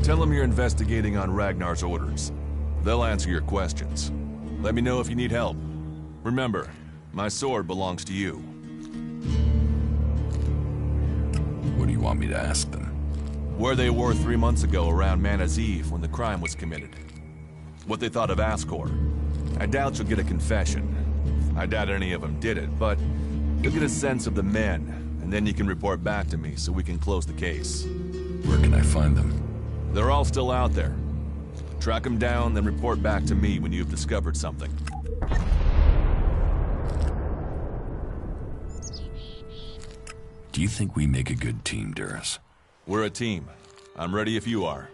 Tell them you're investigating on Ragnar's orders. They'll answer your questions. Let me know if you need help. Remember, my sword belongs to you. What do you want me to ask them? Where they were 3 months ago around Mana's Eve when the crime was committed. What they thought of Ascor. I doubt you'll get a confession. I doubt any of them did it, but you'll get a sense of the men, and then you can report back to me so we can close the case. Where can I find them? They're all still out there. Track them down, then report back to me when you've discovered something. Do you think we make a good team, Duras? We're a team. I'm ready if you are.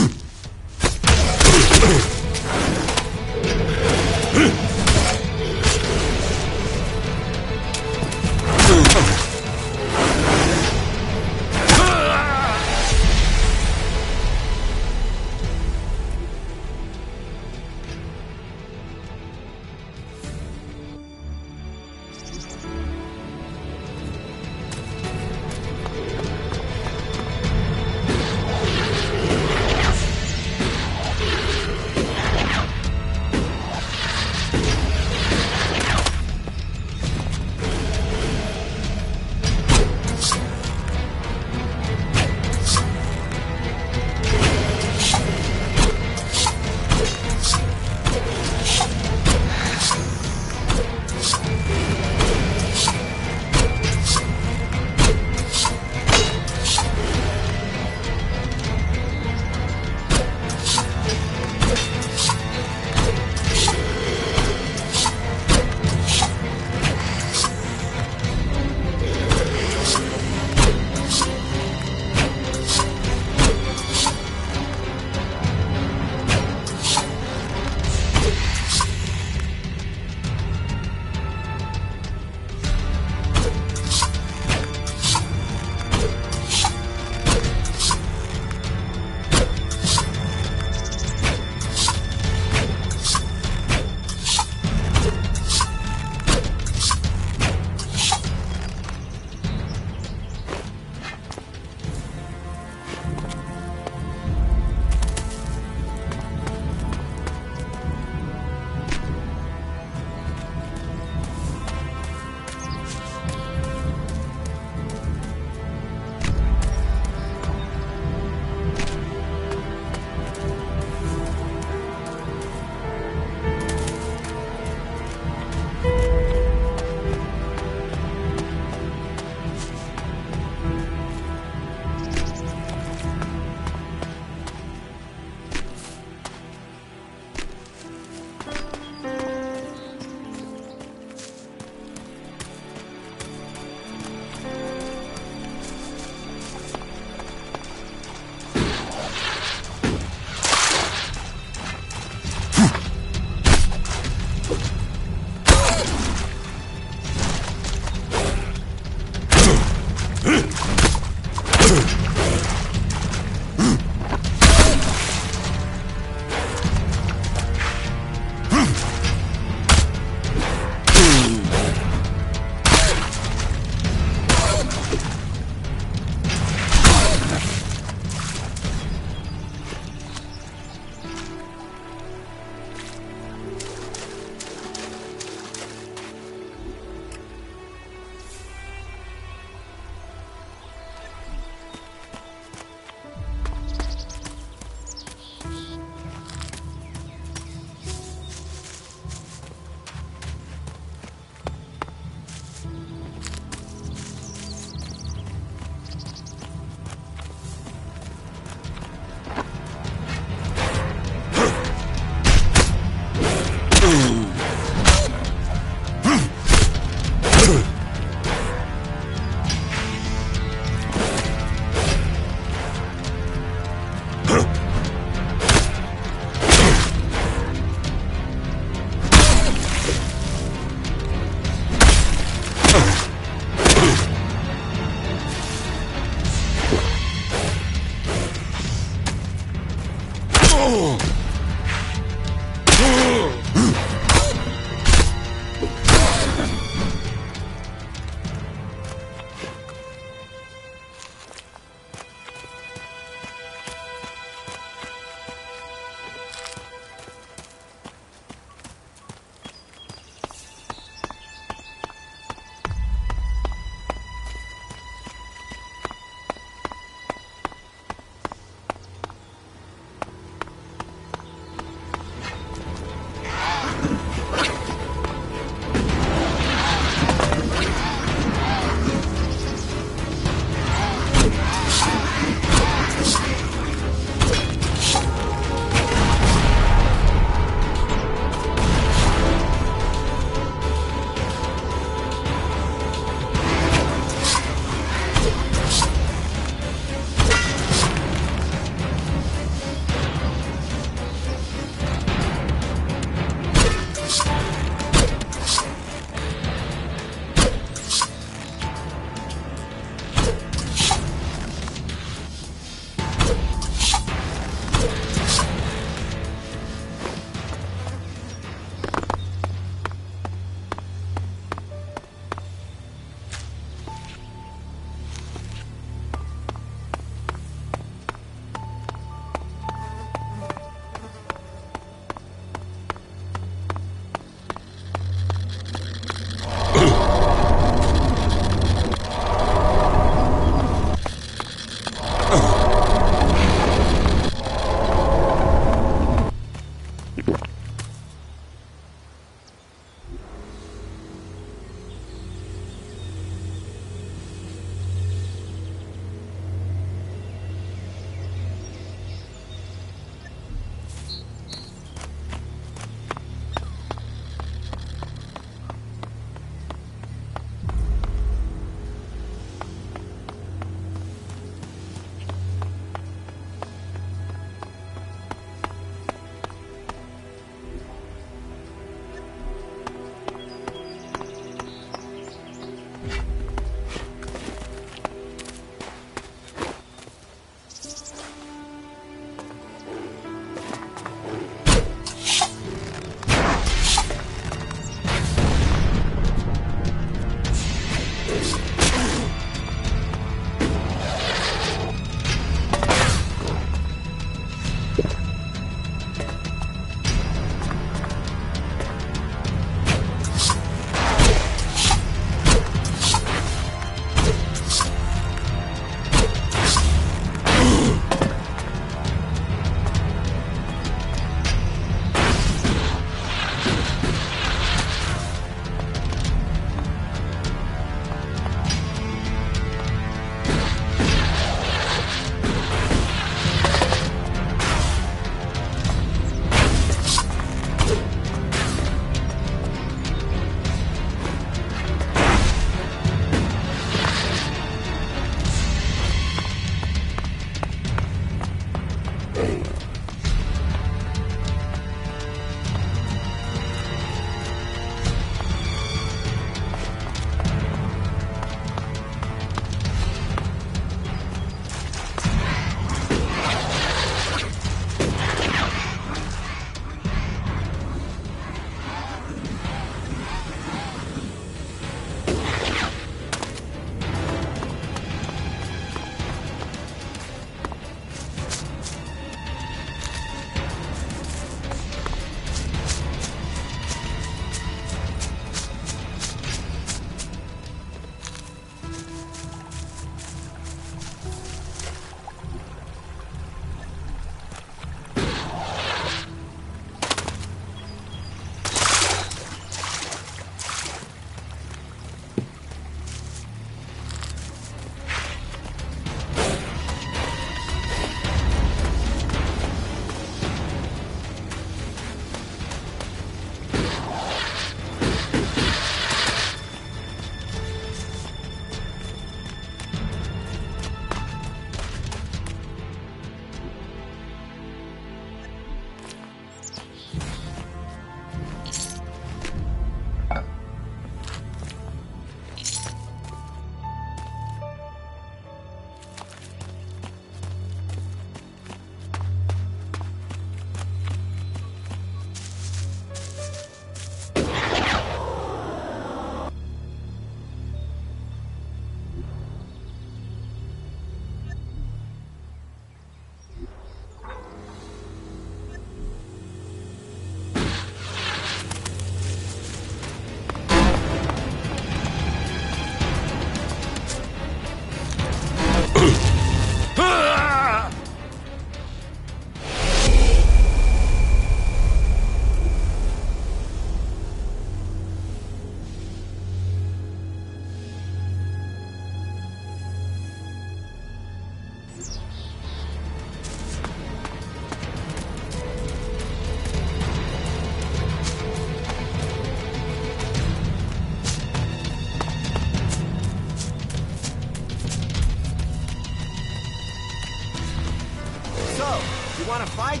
want to fight?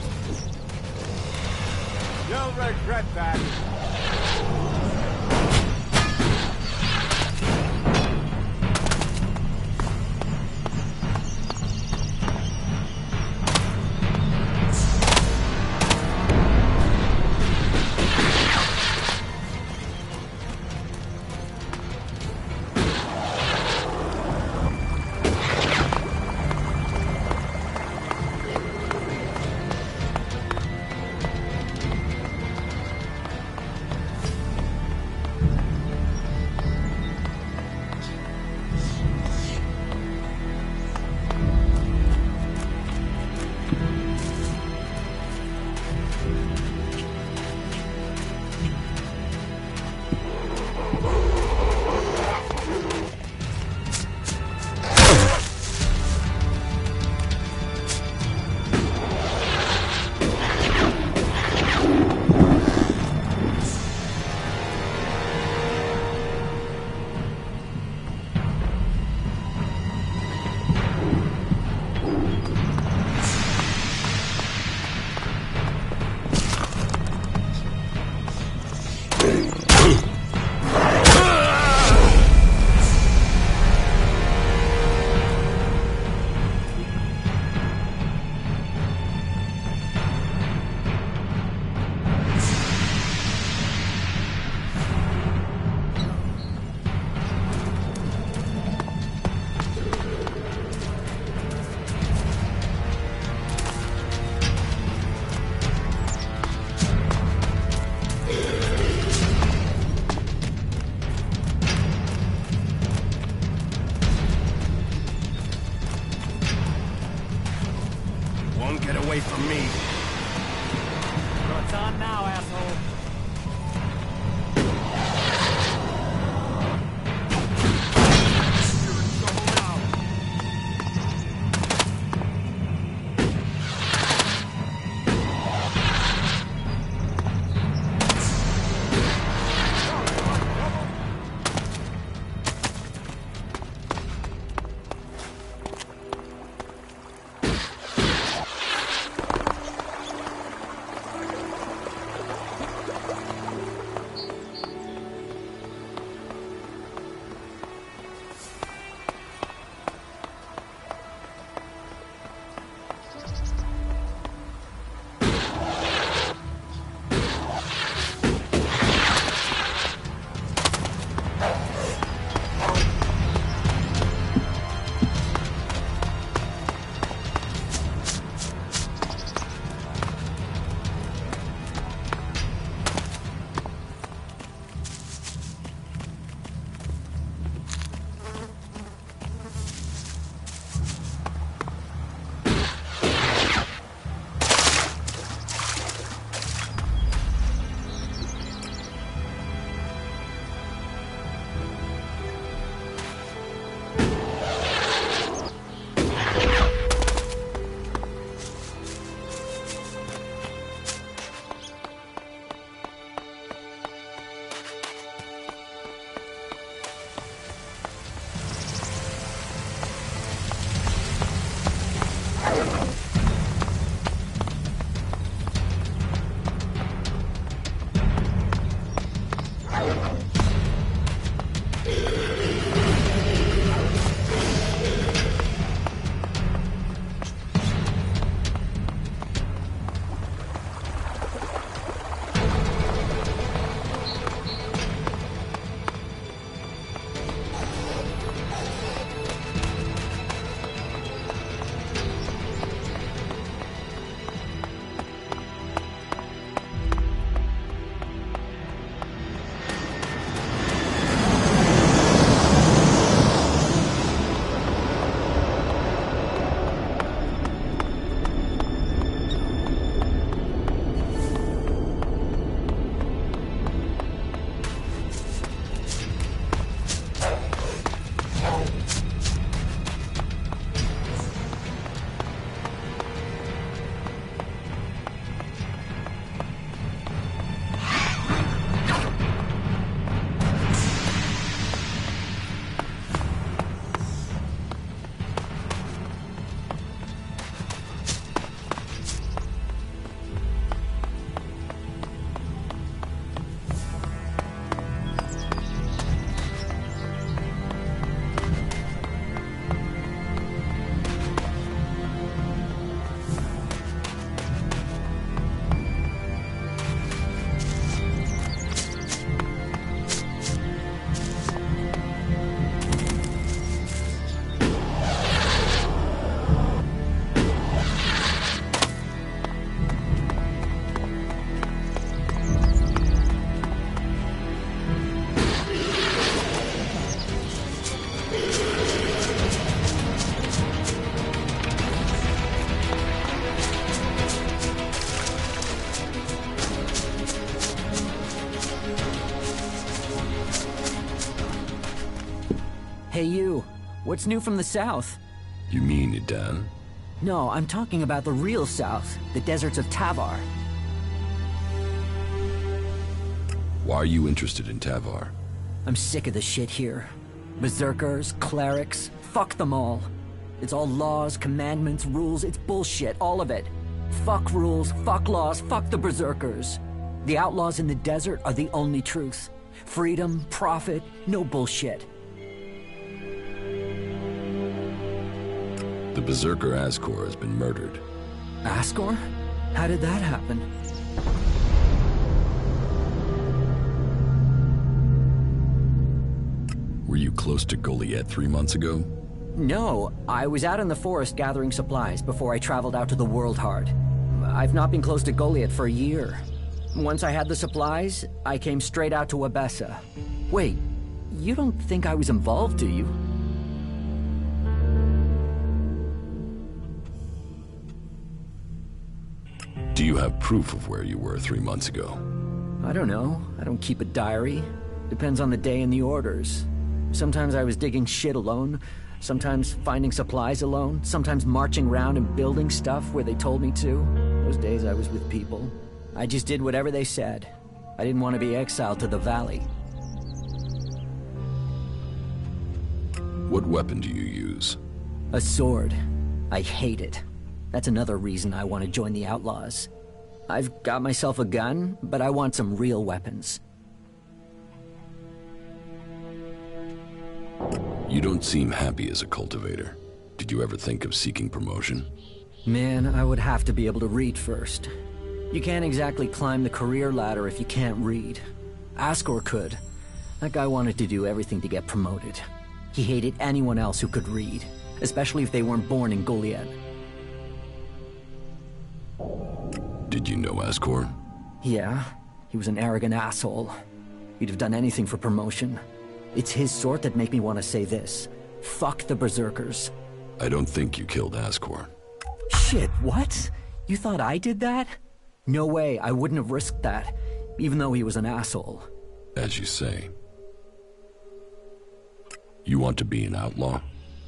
You'll regret that. Won't get away from me. It's on now, asshole. What's new from the south? You mean Idan? No, I'm talking about the real south, the deserts of Tavar. Why are you interested in Tavar? I'm sick of the shit here. Berserkers, clerics, fuck them all. It's all laws, commandments, rules, it's bullshit, all of it. Fuck rules, fuck laws, fuck the Berserkers. The outlaws in the desert are the only truth. Freedom, profit, no bullshit. The Berserker Ascor has been murdered. Ascor? How did that happen? Were you close to Goliath 3 months ago? No, I was out in the forest gathering supplies before I traveled out to the World Heart. I've not been close to Goliath for a year. Once I had the supplies, I came straight out to Wabessa. Wait, you don't think I was involved, do you? Do you have proof of where you were 3 months ago? I don't know. I don't keep a diary. Depends on the day and the orders. Sometimes I was digging shit alone, sometimes finding supplies alone, sometimes marching around and building stuff where they told me to. Those days I was with people. I just did whatever they said. I didn't want to be exiled to the valley. What weapon do you use? A sword. I hate it. That's another reason I want to join the Outlaws. I've got myself a gun, but I want some real weapons. You don't seem happy as a cultivator. Did you ever think of seeking promotion? Man, I would have to be able to read first. You can't exactly climb the career ladder if you can't read. Ascor could. That guy wanted to do everything to get promoted. He hated anyone else who could read, especially if they weren't born in Goliath. Did you know Ascor? Yeah, he was an arrogant asshole. He'd have done anything for promotion. It's his sort that make me want to say this. Fuck the Berserkers. I don't think you killed Ascor. Shit, what? You thought I did that? No way, I wouldn't have risked that, even though he was an asshole. As you say. You want to be an outlaw?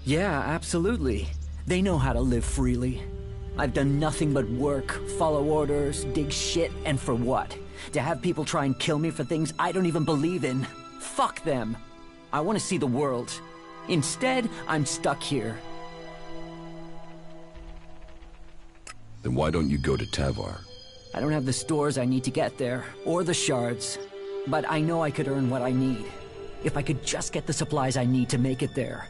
Yeah, absolutely. They know how to live freely. I've done nothing but work, follow orders, dig shit, and for what? To have people try and kill me for things I don't even believe in. Fuck them. I want to see the world. Instead, I'm stuck here. Then why don't you go to Tavar? I don't have the stores I need to get there, or the shards. But I know I could earn what I need. If I could just get the supplies I need to make it there.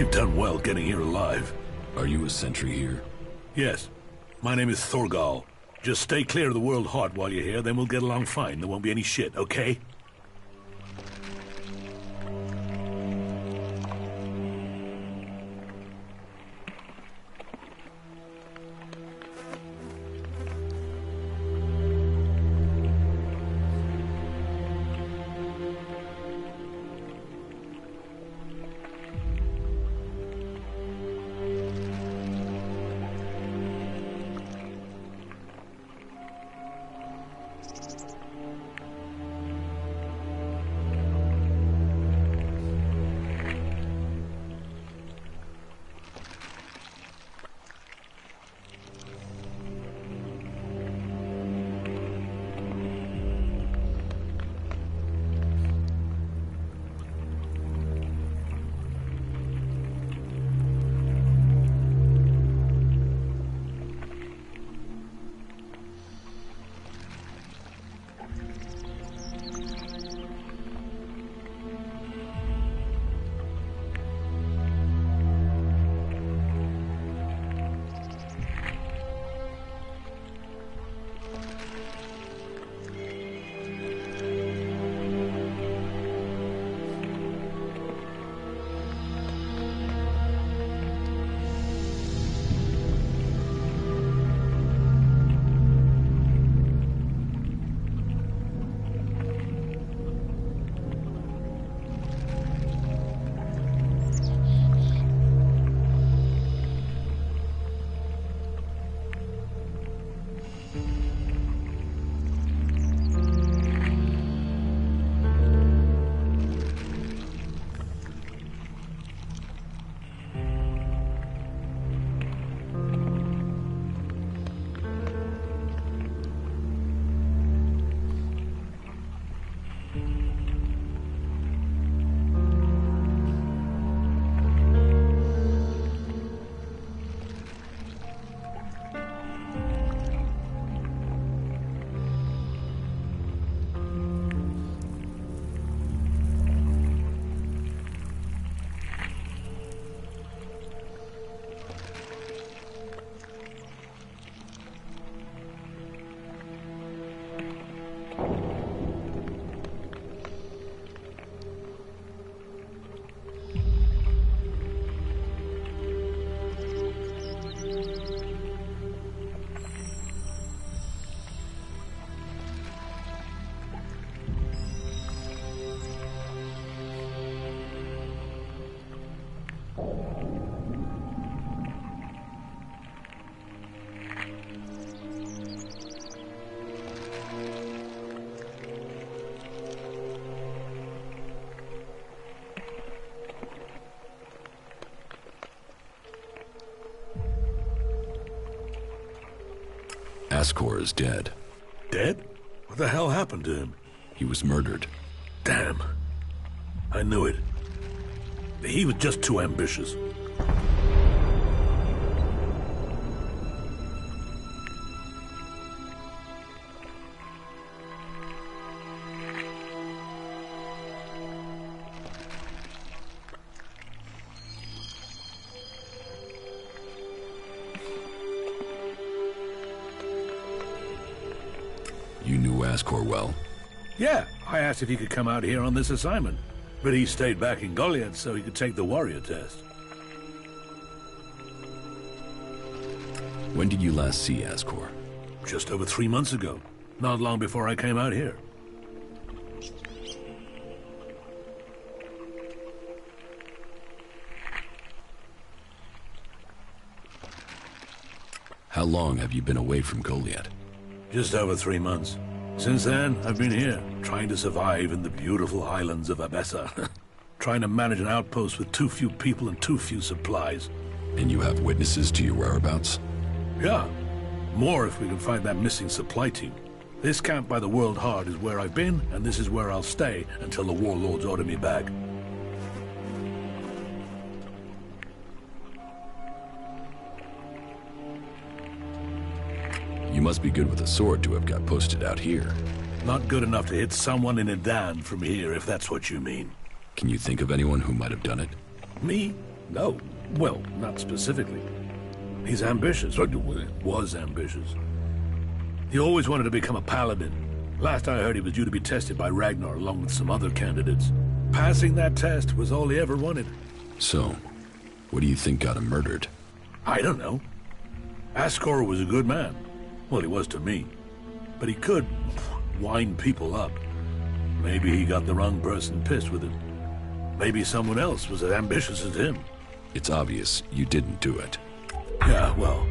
You've done well getting here alive. Are you a sentry here? Yes. My name is Thorgal. Just stay clear of the World Heart while you're here, then we'll get along fine. There won't be any shit, okay? Ascor is dead. Dead? What the hell happened to him? He was murdered. Damn. I knew it. He was just too ambitious. You knew Ascor well? Yeah, I asked if he could come out here on this assignment. But he stayed back in Goliath so he could take the warrior test. When did you last see Ascor? Just over 3 months ago. Not long before I came out here. How long have you been away from Goliath? Just over 3 months. Since then, I've been here, trying to survive in the beautiful highlands of Abessa. Trying to manage an outpost with too few people and too few supplies. And you have witnesses to your whereabouts? Yeah. More if we can find that missing supply team. This camp by the World Heart is where I've been, and this is where I'll stay until the warlords order me back. You must be good with a sword to have got posted out here. Not good enough to hit someone in Idan from here, if that's what you mean. Can you think of anyone who might have done it? Me? No. Well, not specifically. He's ambitious, or was ambitious. He always wanted to become a paladin. Last I heard, he was due to be tested by Ragnar along with some other candidates. Passing that test was all he ever wanted. So, what do you think got him murdered? I don't know. Ascor was a good man. Well, he was to me. But he could wind people up. Maybe he got the wrong person pissed with him. Maybe someone else was as ambitious as him. It's obvious you didn't do it. Yeah, well,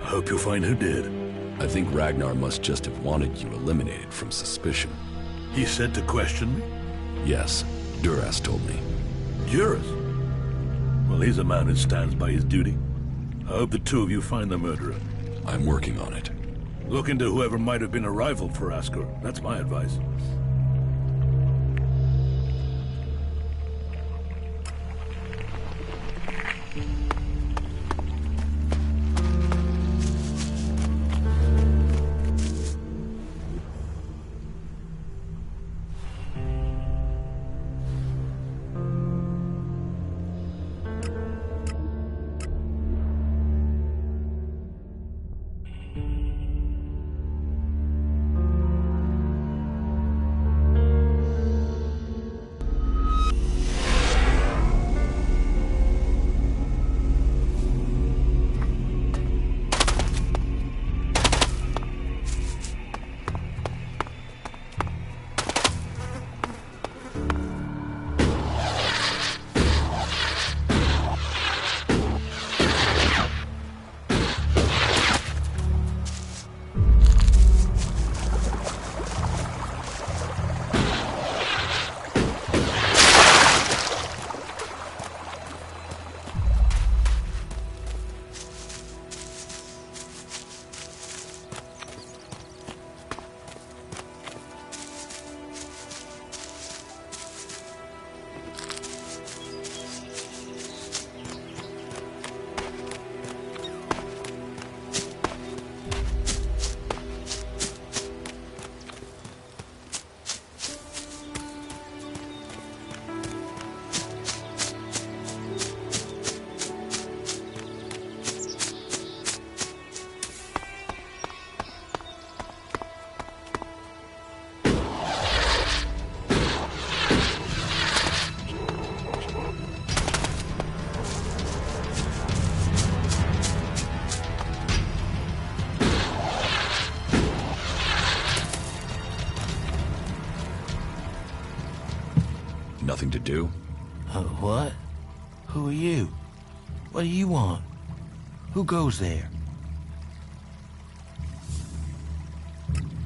I hope you'll find who did. I think Ragnar must just have wanted you eliminated from suspicion. He said to question me? Yes, Duras told me. Duras? Well, he's a man who stands by his duty. I hope the two of you find the murderer. I'm working on it. Look into whoever might have been a rival for Ascor. That's my advice. Nothing to do? What? Who are you? What do you want? Who goes there?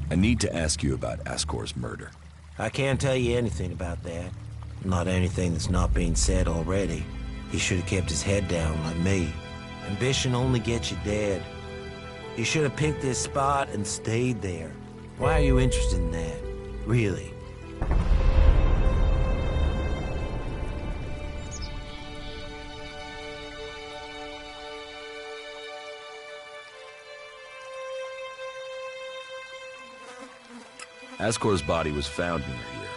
I need to ask you about Ascor's murder. I can't tell you anything about that. Not anything that's not being said already. He should have kept his head down like me. Ambition only gets you dead. He should have picked this spot and stayed there. Why are you interested in that? Really? Ascor's body was found near here.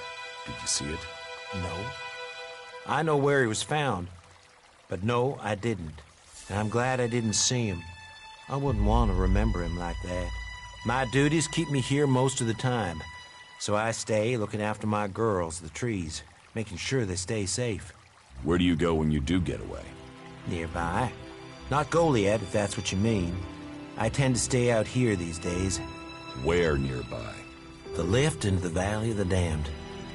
Did you see it? No. I know where he was found. But no, I didn't. And I'm glad I didn't see him. I wouldn't want to remember him like that. My duties keep me here most of the time. So I stay looking after my girls, the trees, making sure they stay safe. Where do you go when you do get away? Nearby. Not Goliad, if that's what you mean. I tend to stay out here these days. Where nearby? The lift into the Valley of the Damned.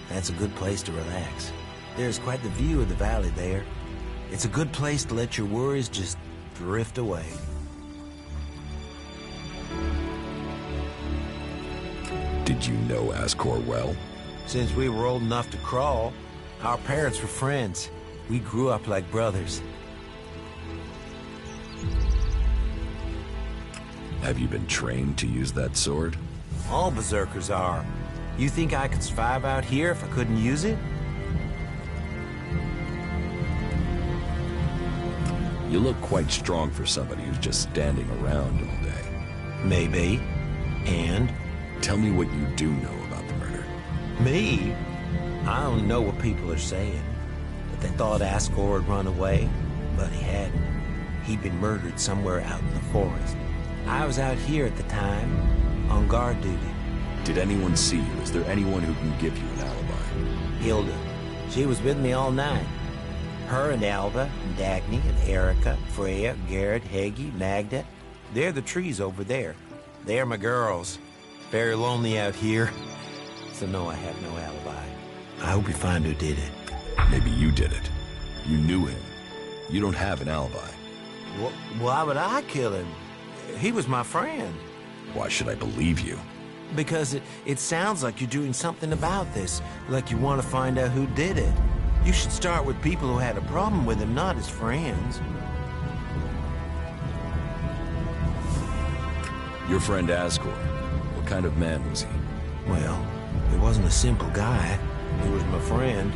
That's a good place to relax. There's quite the view of the valley there. It's a good place to let your worries just drift away. Did you know Ascor well? Since we were old enough to crawl, our parents were friends. We grew up like brothers. Have you been trained to use that sword? All berserkers are. You think I could survive out here if I couldn't use it? You look quite strong for somebody who's just standing around all day. Maybe. And? Tell me what you do know about the murder. Me? I don't know what people are saying. But they thought Ascor had run away. but he hadn't. He'd been murdered somewhere out in the forest. I was out here at the time, on guard duty. Did anyone see you? Is there anyone who can give you an alibi? Hilda. She was with me all night. Her and Alva, and Dagny, and Erica, Freya, Garrett, Heggie, Magda. They're the trees over there. They're my girls. Very lonely out here. So no, I have no alibi. I hope you find who did it. Maybe you did it. You knew him. You don't have an alibi. Why would I kill him? He was my friend. Why should I believe you? Because it sounds like you're doing something about this, like you want to find out who did it. You should start with people who had a problem with him, not his friends. Your friend Ascor, what kind of man was he? Well, he wasn't a simple guy. He was my friend.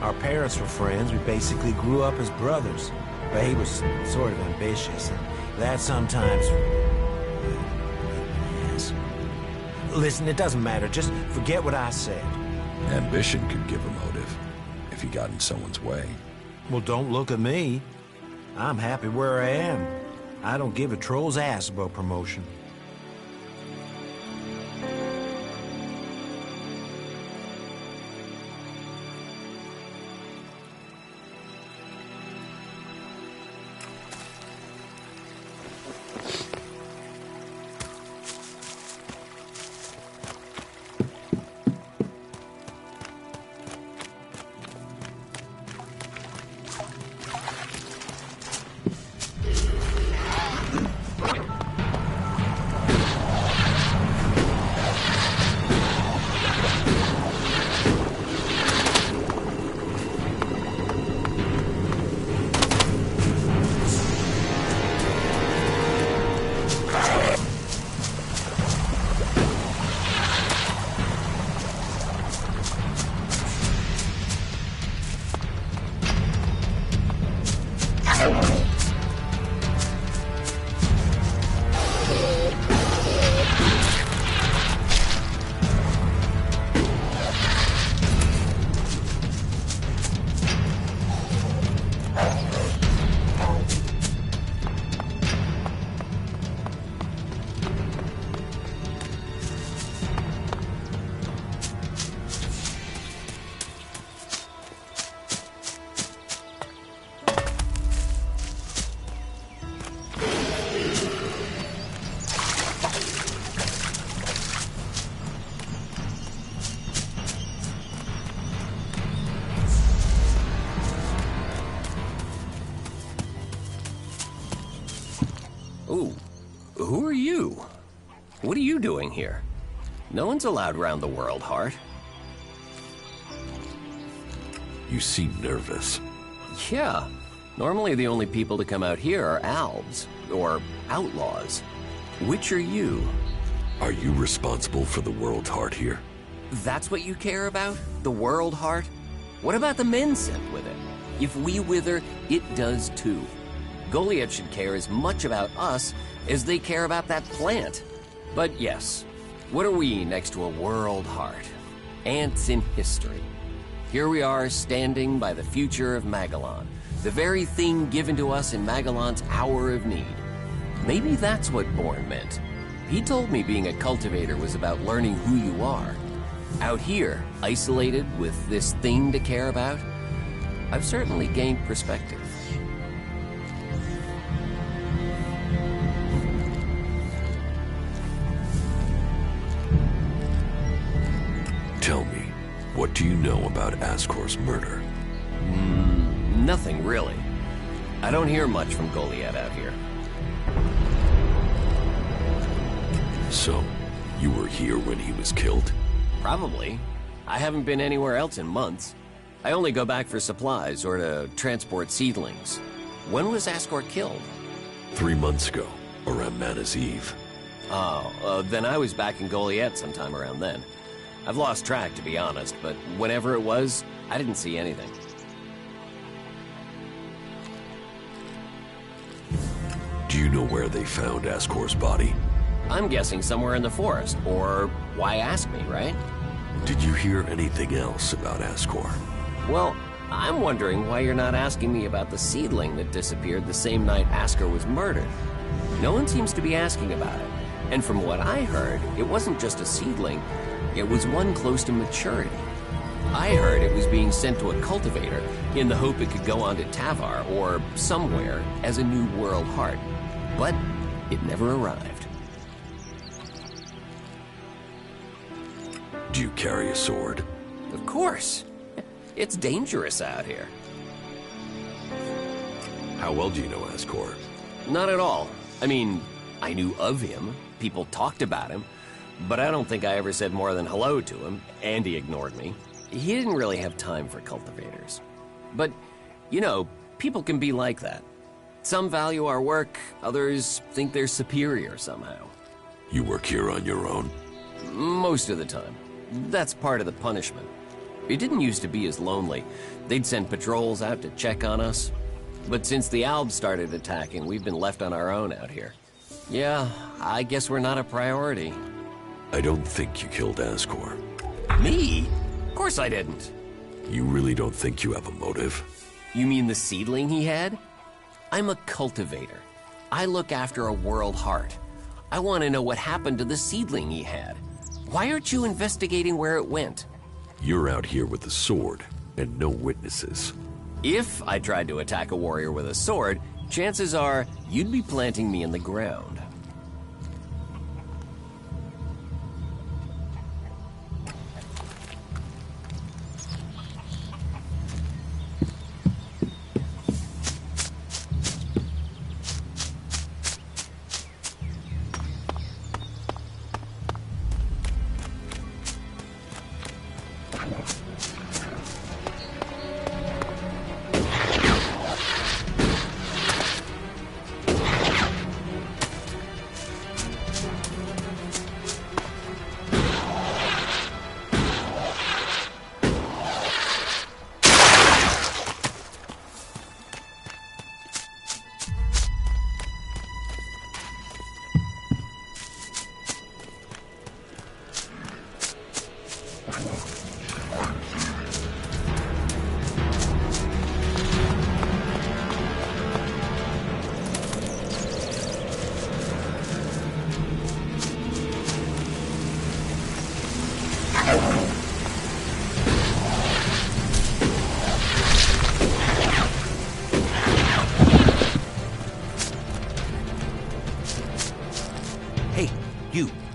Our parents were friends. We basically grew up as brothers. But he was sort of ambitious, and that sometimes... Yes. Listen, it doesn't matter. Just forget what I said. Ambition could give a motive, if he got in someone's way. Well, don't look at me. I'm happy where I am. I don't give a troll's ass about promotion. Who are you? What are you doing here? No one's allowed round the world, Hart. You seem nervous. Yeah. Normally the only people to come out here are Albs, or outlaws. Which are you? Are you responsible for the world, Hart, here? That's what you care about? The world, Hart? What about the men sent with it? If we wither, it does too. Goliath should care as much about us as they care about that plant. But yes, what are we next to a world, Hart? Ants in history. Here we are standing by the future of Magellan, the very thing given to us in Magellan's hour of need. Maybe that's what Bourne meant. He told me being a cultivator was about learning who you are. Out here, isolated with this thing to care about, I've certainly gained perspective. Tell me, what do you know about Ascor's murder? Nothing really. I don't hear much from Goliath out here. So, you were here when he was killed? Probably. I haven't been anywhere else in months. I only go back for supplies or to transport seedlings. When was Ascor killed? 3 months ago, around Mana's Eve. Oh, then I was back in Goliath sometime around then. I've lost track, to be honest, but whenever it was, I didn't see anything. Do you know where they found Ascor's body? I'm guessing somewhere in the forest, or why ask me, right? Did you hear anything else about Ascor? Well, I'm wondering why you're not asking me about the seedling that disappeared the same night Asker was murdered. No one seems to be asking about it. And from what I heard, it wasn't just a seedling, it was one close to maturity. I heard it was being sent to a cultivator in the hope it could go on to Tavar or somewhere as a new world heart. But it never arrived. Do you carry a sword? Of course. It's dangerous out here. How well do you know Askor? Not at all. I mean, I knew of him. People talked about him. But I don't think I ever said more than hello to him, and he ignored me. He didn't really have time for cultivators. But, you know, people can be like that. Some value our work, others think they're superior somehow. You work here on your own? Most of the time. That's part of the punishment. It didn't used to be as lonely. They'd send patrols out to check on us. But since the Albs started attacking, we've been left on our own out here. Yeah, I guess we're not a priority. I don't think you killed Askor. Me? Of course I didn't. You really don't think you have a motive? You mean the seedling he had? I'm a cultivator. I look after a world heart. I want to know what happened to the seedling he had. Why aren't you investigating where it went? You're out here with a sword, and no witnesses. If I tried to attack a warrior with a sword, chances are you'd be planting me in the ground.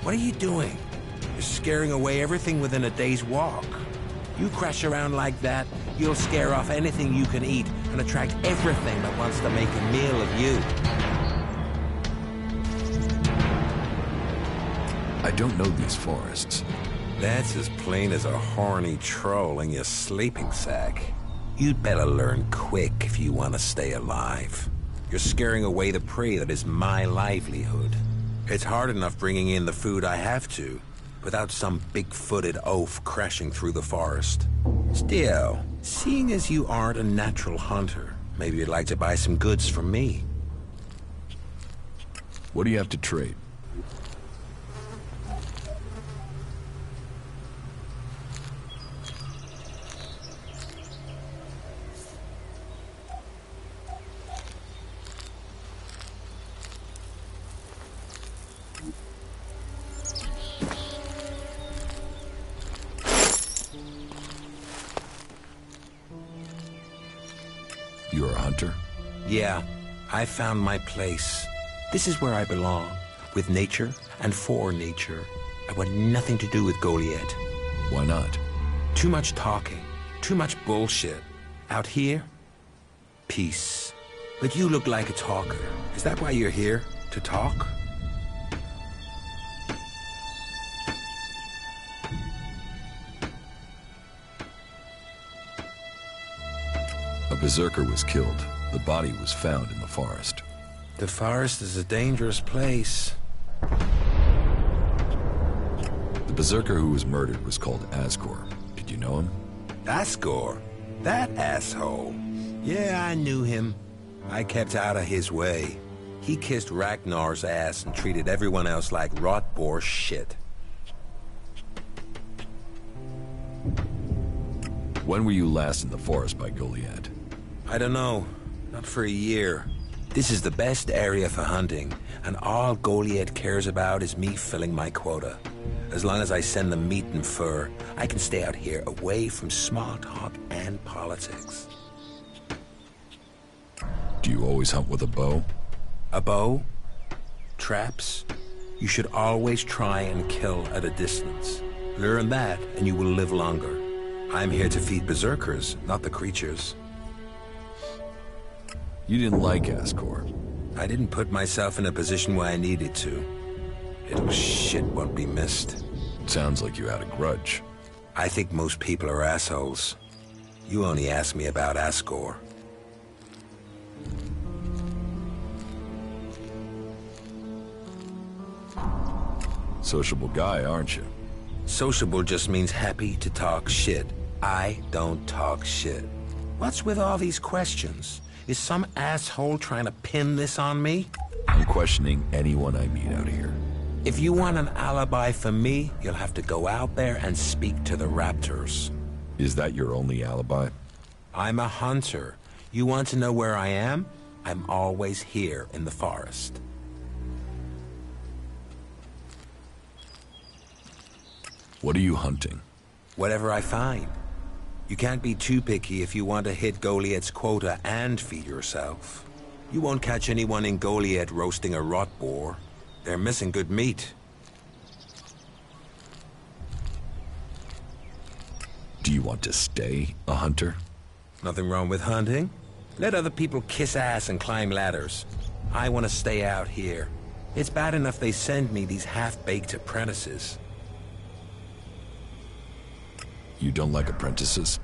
What are you doing? You're scaring away everything within a day's walk. You crash around like that, you'll scare off anything you can eat and attract everything that wants to make a meal of you. I don't know these forests. That's as plain as a horny troll in your sleeping sack. You'd better learn quick if you want to stay alive. You're scaring away the prey that is my livelihood. It's hard enough bringing in the food I have to, without some big-footed oaf crashing through the forest. Still, seeing as you aren't a natural hunter, maybe you'd like to buy some goods from me. What do you have to trade? You're a hunter? Yeah, I found my place. This is where I belong, with nature and for nature. I want nothing to do with Goliath. Why not? Too much talking, too much bullshit. Out here, peace. But you look like a talker. Is that why you're here? To talk? A berserker was killed. The body was found in the forest. The forest is a dangerous place. The berserker who was murdered was called Askor. Did you know him? Askor? That asshole. Yeah, I knew him. I kept out of his way. He kissed Ragnar's ass and treated everyone else like rot boar shit. When were you last in the forest by Goliad? I don't know. Not for a year. This is the best area for hunting, and all Goliad cares about is me filling my quota. As long as I send them meat and fur, I can stay out here away from small talk and politics. Do you always hunt with a bow? A bow? Traps? You should always try and kill at a distance. Learn that, and you will live longer. I'm here to feed berserkers, not the creatures. You didn't like Ascor. I didn't put myself in a position where I needed to. Little shit won't be missed. Sounds like you had a grudge. I think most people are assholes. You only asked me about Ascor. Sociable guy, aren't you? Sociable just means happy to talk shit. I don't talk shit. What's with all these questions? Is some asshole trying to pin this on me? I'm questioning anyone I meet out here. If you want an alibi for me, you'll have to go out there and speak to the raptors. Is that your only alibi? I'm a hunter. You want to know where I am? I'm always here in the forest. What are you hunting? Whatever I find. You can't be too picky if you want to hit Goliad's quota and feed yourself. You won't catch anyone in Goliad roasting a rot boar. They're missing good meat. Do you want to stay a hunter? Nothing wrong with hunting. Let other people kiss ass and climb ladders. I want to stay out here. It's bad enough they send me these half-baked apprentices. You don't like apprentices?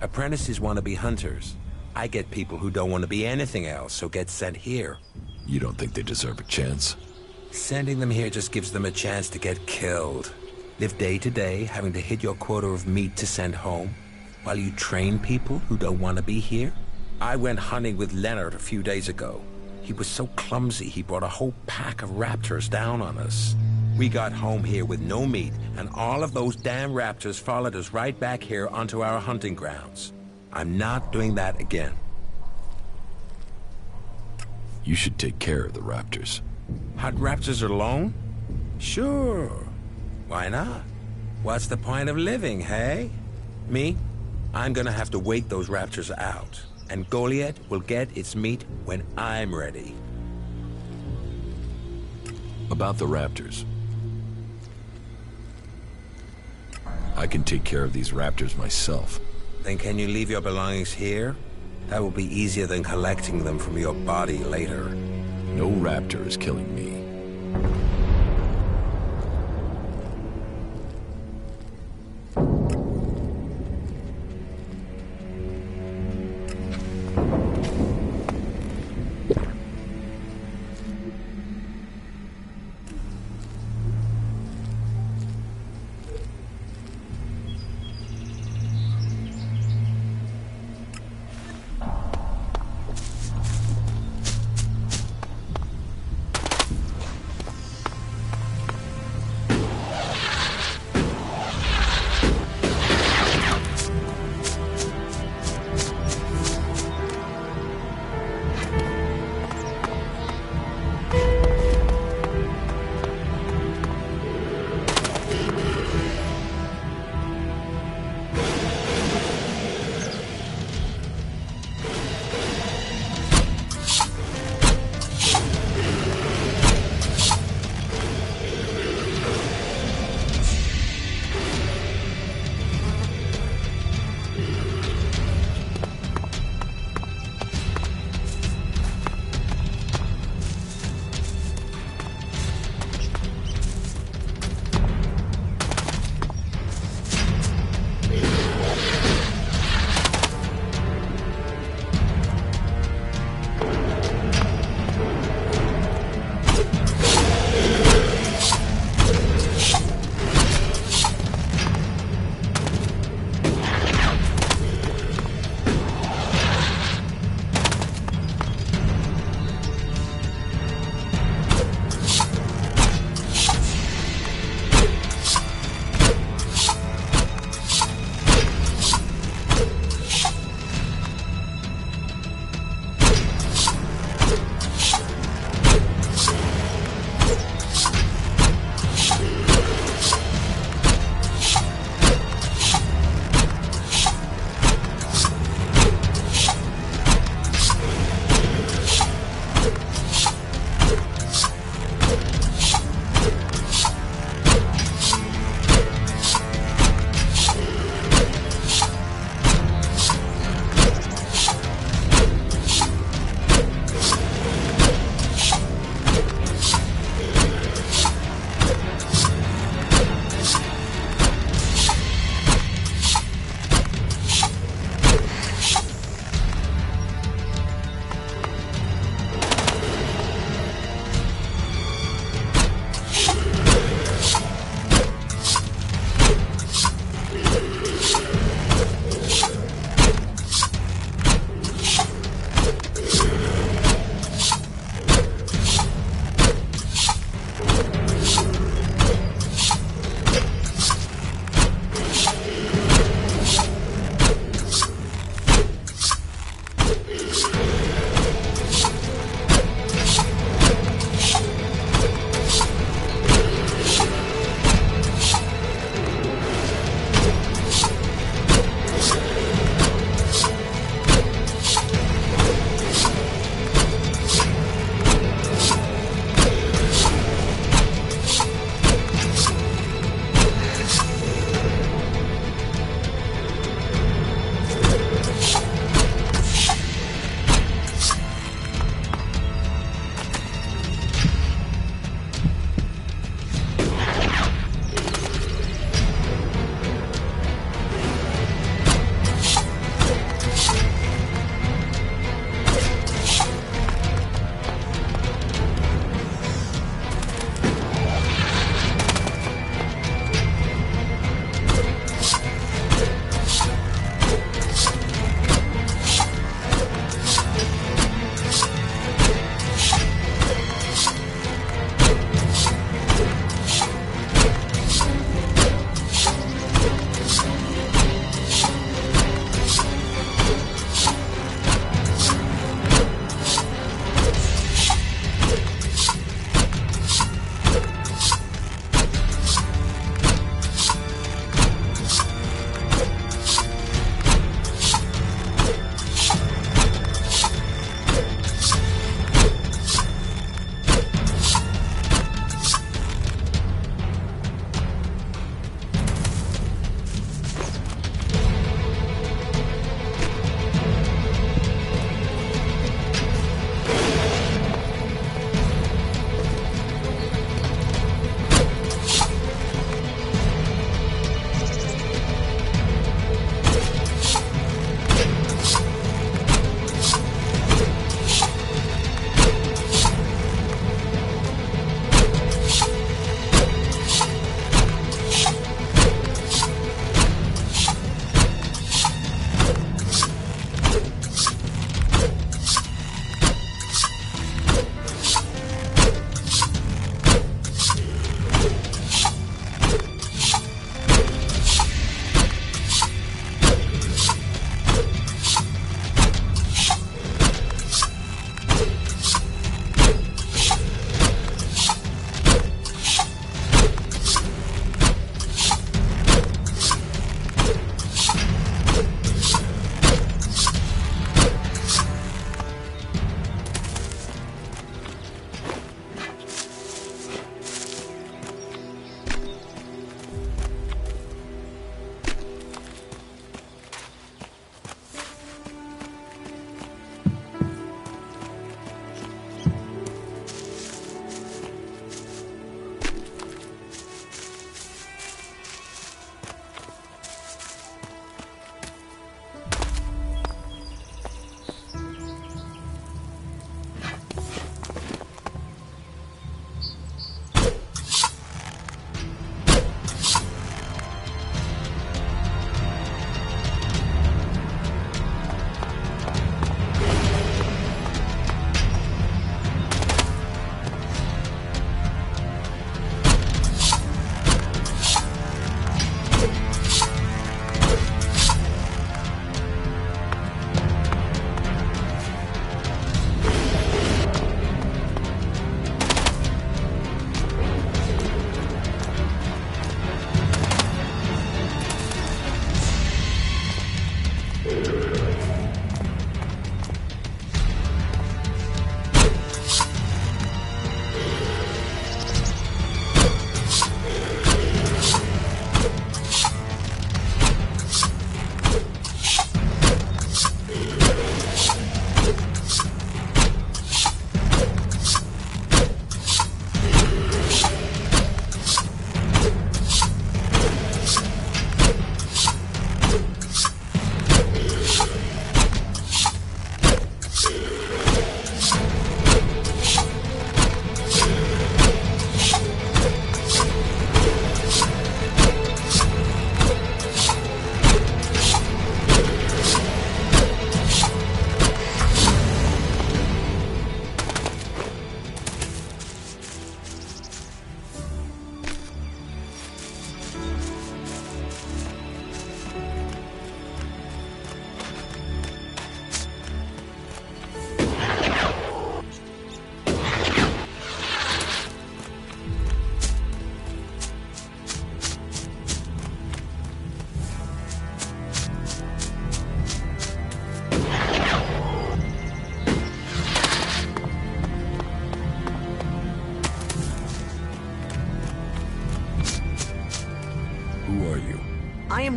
Apprentices want to be hunters. I get people who don't want to be anything else, so get sent here. You don't think they deserve a chance? Sending them here just gives them a chance to get killed. Live day to day, having to hit your quota of meat to send home, while you train people who don't want to be here? I went hunting with Leonard a few days ago. He was so clumsy he brought a whole pack of raptors down on us. We got home here with no meat, and all of those damn raptors followed us right back here onto our hunting grounds. I'm not doing that again. You should take care of the raptors. Hunt raptors alone? Sure. Why not? What's the point of living, hey? Me? I'm gonna have to wait those raptors out, and Goliad will get its meat when I'm ready. About the raptors. I can take care of these raptors myself. Then can you leave your belongings here? That will be easier than collecting them from your body later. No raptor is killing me.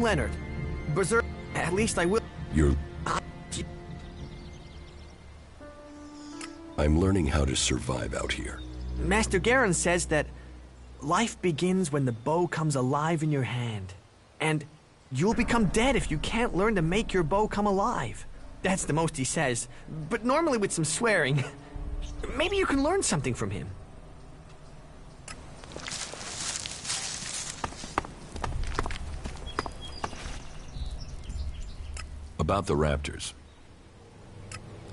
Leonard. Berserk... At least I will... You're... I'm learning how to survive out here. Master Garen says that life begins when the bow comes alive in your hand. And you'll become dead if you can't learn to make your bow come alive. That's the most he says, but normally with some swearing. Maybe you can learn something from him. About the raptors.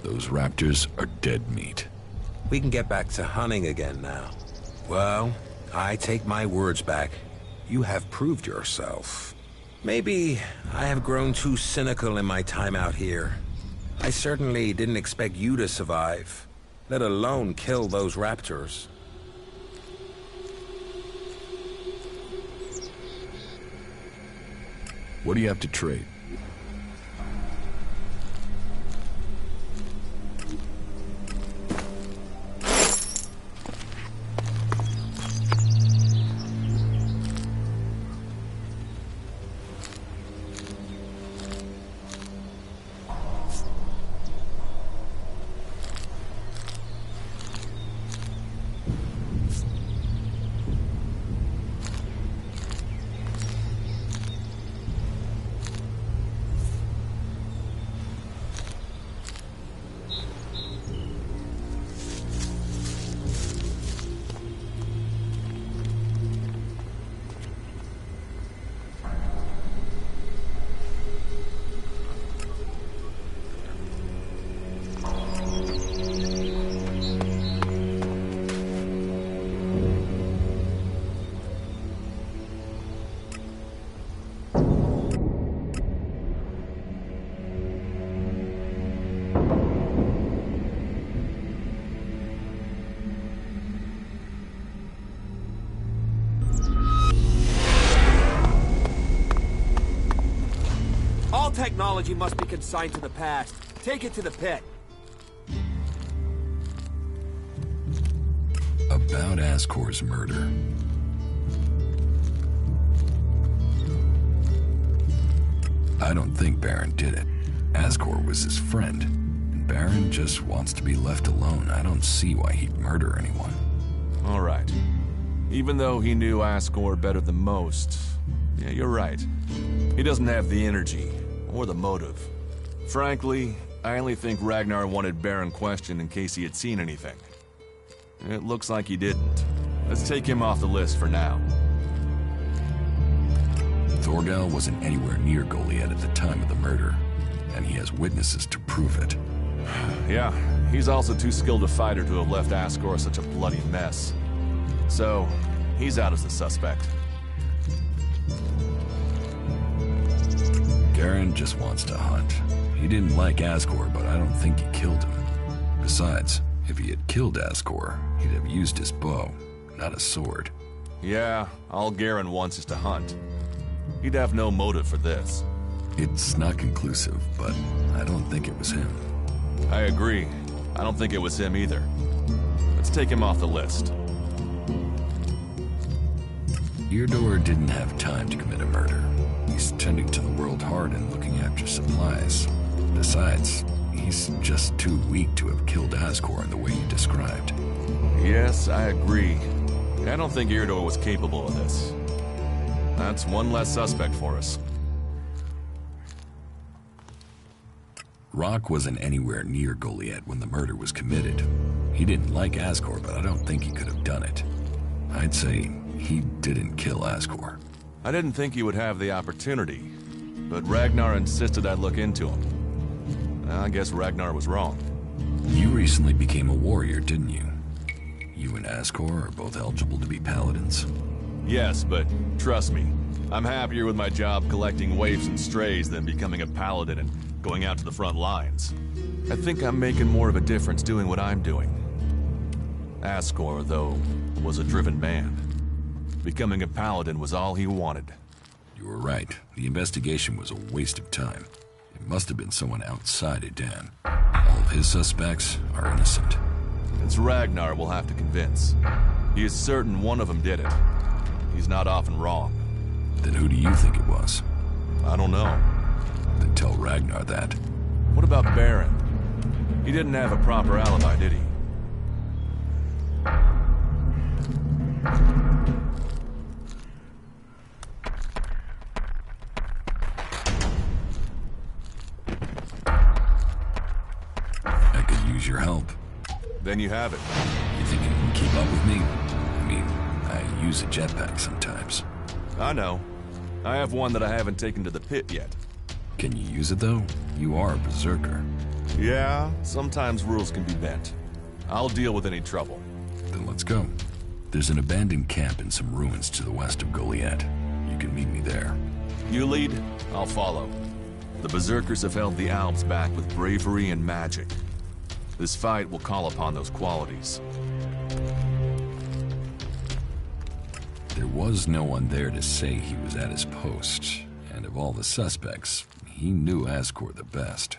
Those raptors are dead meat. We can get back to hunting again now. Well, I take my words back. You have proved yourself. Maybe I have grown too cynical in my time out here. I certainly didn't expect you to survive, let alone kill those raptors. What do you have to trade? Technology must be consigned to the past. Take it to the pit. About Ascor's murder. I don't think Baron did it. Ascor was his friend, and Baron just wants to be left alone. I don't see why he'd murder anyone. All right. Even though he knew Ascor better than most, yeah, you're right. He doesn't have the energy or the motive. Frankly, I only think Ragnar wanted Baron questioned in case he had seen anything. It looks like he didn't. Let's take him off the list for now. Thorgal wasn't anywhere near Goliath at the time of the murder, and he has witnesses to prove it. Yeah, he's also too skilled a fighter to have left Ascor such a bloody mess. So, he's out as the suspect. Garen just wants to hunt. He didn't like Ascor, but I don't think he killed him. Besides, if he had killed Ascor, he'd have used his bow, not a sword. Yeah, all Garen wants is to hunt. He'd have no motive for this. It's not conclusive, but I don't think it was him. I agree. I don't think it was him either. Let's take him off the list. Eardor didn't have time to commit a murder. He's tending to the World Heart and looking after supplies. Besides, he's just too weak to have killed Ascor in the way you described. Yes, I agree. I don't think Eardor was capable of this. That's one less suspect for us. Rock wasn't anywhere near Goliath when the murder was committed. He didn't like Ascor, but I don't think he could have done it. I'd say he didn't kill Ascor. I didn't think he would have the opportunity, but Ragnar insisted I look into him. I guess Ragnar was wrong. You recently became a warrior, didn't you? You and Ascor are both eligible to be paladins. Yes, but trust me, I'm happier with my job collecting waifs and strays than becoming a paladin and going out to the front lines. I think I'm making more of a difference doing what I'm doing. Ascor, though, was a driven man. Becoming a paladin was all he wanted. You were right. The investigation was a waste of time. It must have been someone outside Edan. All of his suspects are innocent. It's Ragnar we'll have to convince. He is certain one of them did it. He's not often wrong. Then who do you think it was? I don't know. Then tell Ragnar that. What about Baron? He didn't have a proper alibi, did he? I could use your help. Then you have it. You think you can keep up with me? I mean, I use a jetpack sometimes. I know. I have one that I haven't taken to the pit yet. Can you use it, though? You are a berserker. Yeah, sometimes rules can be bent. I'll deal with any trouble. Then let's go. There's an abandoned camp in some ruins to the west of Goliath. You can meet me there. You lead, I'll follow. The berserkers have held the Alps back with bravery and magic. This fight will call upon those qualities. There was no one there to say he was at his post, and of all the suspects, he knew Ascor the best.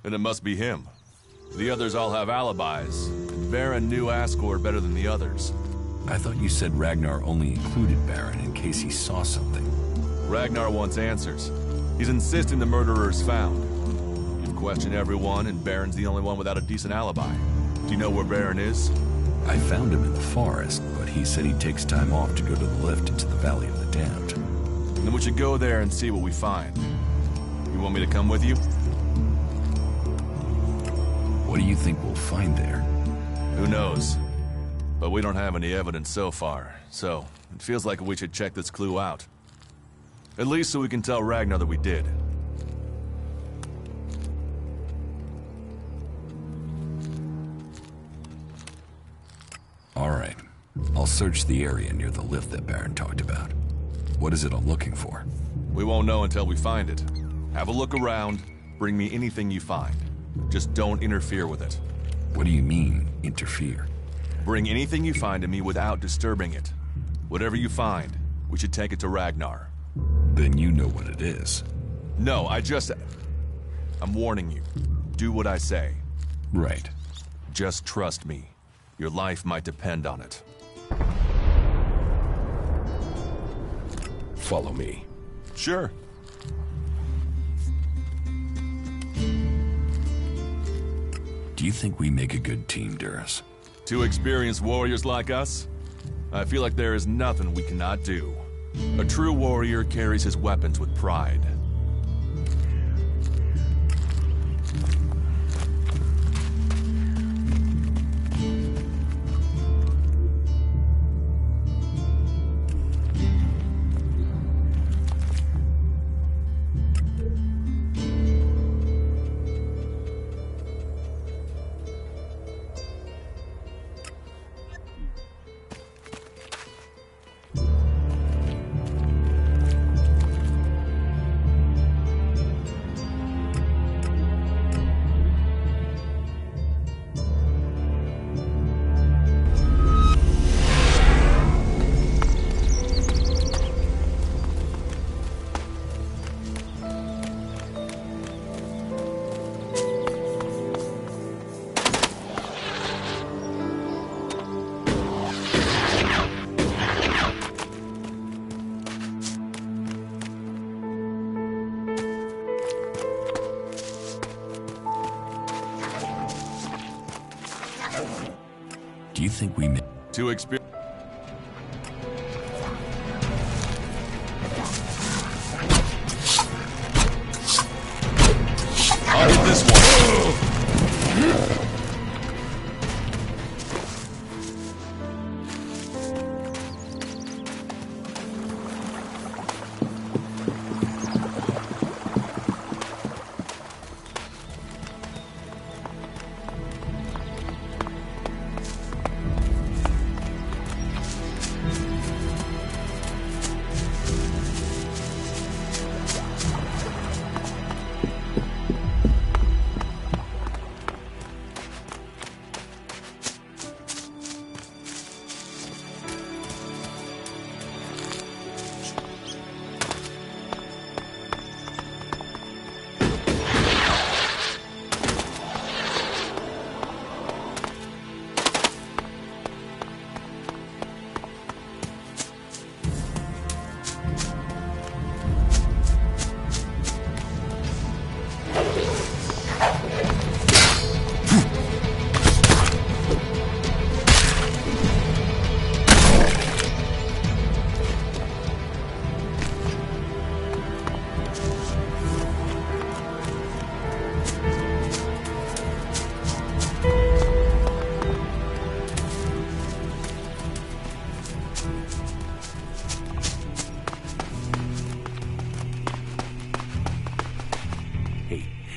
And it must be him. The others all have alibis. Baron knew Ascor better than the others. I thought you said Ragnar only included Baron in case he saw something. Ragnar wants answers. He's insisting the murderer is found. You've questioned everyone, and Baron's the only one without a decent alibi. Do you know where Baron is? I found him in the forest, but he said he takes time off to go to the lift into the Valley of the Damned. Then we should go there and see what we find. You want me to come with you? What do you think we'll find there? Who knows? But we don't have any evidence so far, so it feels like we should check this clue out. At least so we can tell Ragnar that we did. All right. I'll search the area near the lift that Baron talked about. What is it I'm looking for? We won't know until we find it. Have a look around. Bring me anything you find. Just don't interfere with it. What do you mean, interfere? Bring anything you find to me without disturbing it. Whatever you find, we should take it to Ragnar. Then you know what it is. No, I'm warning you. Do what I say. Right. Just trust me. Your life might depend on it. Follow me. Sure. Do you think we make a good team, Duras? Two experienced warriors like us? I feel like there is nothing we cannot do. A true warrior carries his weapons with pride. Do you think we may... Two experience... I'll hit this one.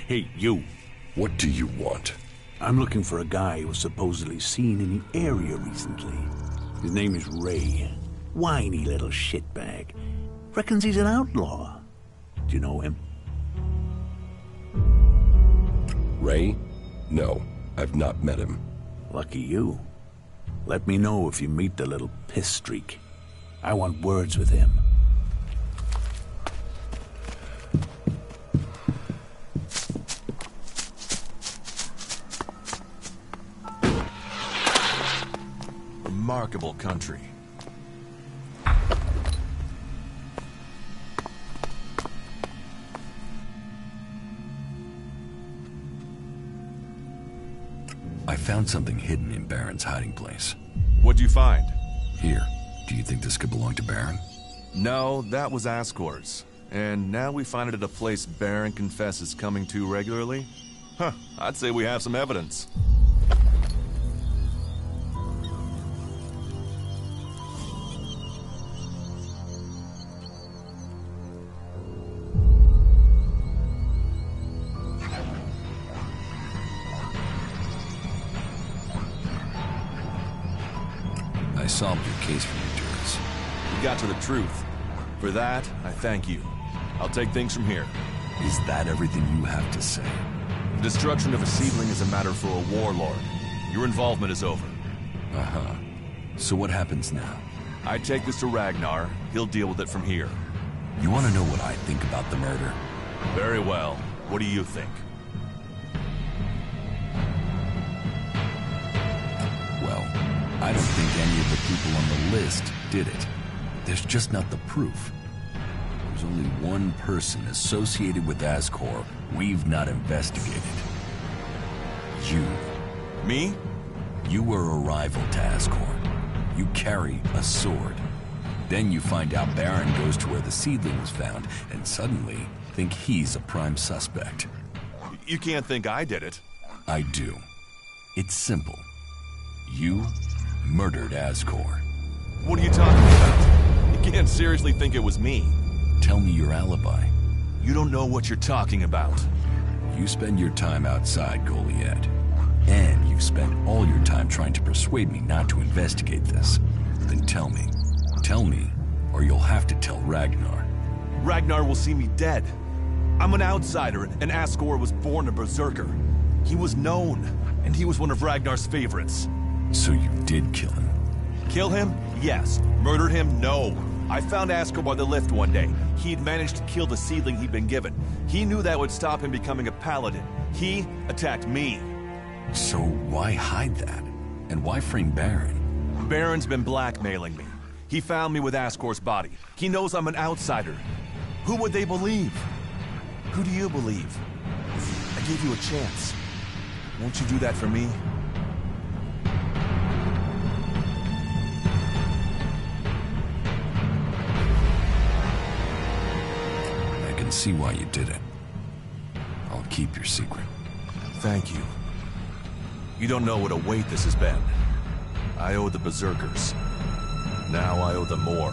Hey, you. What do you want? I'm looking for a guy who was supposedly seen in the area recently. His name is Ray. Whiny little shitbag. Reckons he's an outlaw. Do you know him? Ray? No, I've not met him. Lucky you. Let me know if you meet the little piss streak. I want words with him. Remarkable country. I found something hidden in Baron's hiding place. What'd you find? Here. Do you think this could belong to Baron? No, that was Ascor's. And now we find it at a place Baron confesses coming to regularly? Huh, I'd say we have some evidence. I solved your case for you, Juris. You got to the truth. For that, I thank you. I'll take things from here. Is that everything you have to say? The destruction of a seedling is a matter for a warlord. Your involvement is over. Uh-huh. So what happens now? I take this to Ragnar. He'll deal with it from here. You want to know what I think about the murder? Very well. What do you think? Well, I don't think any of the people on the list did it. There's just not the proof. There's only one person associated with Ascor we've not investigated. You. Me? You were a rival to Ascor. You carry a sword. Then you find out Baron goes to where the seedling was found, and suddenly think he's a prime suspect. You can't think I did it. I do. It's simple. You murdered Ascor. What are you talking about? You can't seriously think it was me. Tell me your alibi. You don't know what you're talking about. You spend your time outside Goliad. And you've spent all your time trying to persuade me not to investigate this. Then tell me. Tell me, or you'll have to tell Ragnar. Ragnar will see me dead. I'm an outsider, and Ascor was born a berserker. He was known, and he was one of Ragnar's favorites. So you did kill him? Kill him? Yes. Murdered him? No. I found Ascor by the lift one day. He'd managed to kill the seedling he'd been given. He knew that would stop him becoming a paladin. He attacked me. So why hide that? And why frame Baron? Baron's been blackmailing me. He found me with Ascor's body. He knows I'm an outsider. Who would they believe? Who do you believe? I gave you a chance. Won't you do that for me? I can see why you did it. I'll keep your secret. Thank you. You don't know what a weight this has been. I owe the Berserkers. Now I owe them more.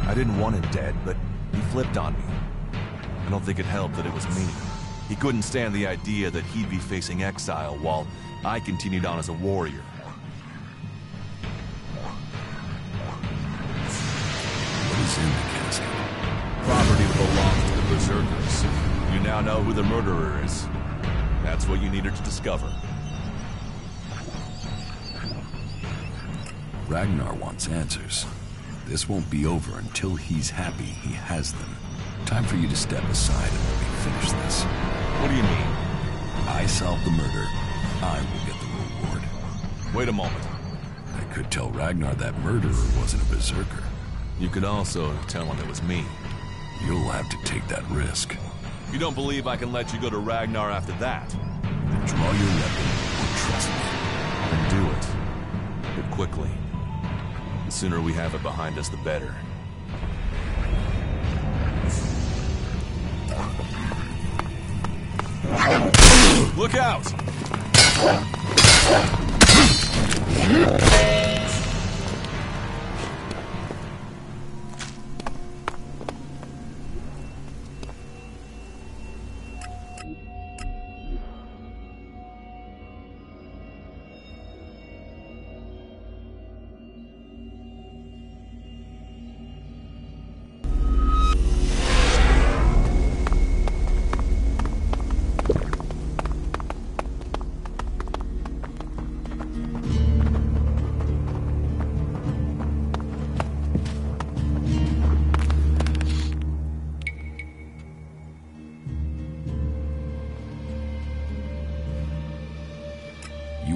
I didn't want him dead, but he flipped on me. I don't think it helped that it was me. He couldn't stand the idea that he'd be facing exile while I continued on as a warrior. What is in the casket? Property that belongs to the Berserkers. You now know who the murderer is. That's what you needed to discover. Ragnar wants answers. This won't be over until he's happy he has them. Time for you to step aside and let me finish this. What do you mean? I solve the murder, I will get the reward. Wait a moment. I could tell Ragnar that murderer wasn't a berserker. You could also tell him it was me. You'll have to take that risk. You don't believe I can let you go to Ragnar after that? Then draw your weapon or trust me. And do it. But quickly. The sooner we have it behind us, the better. Look out!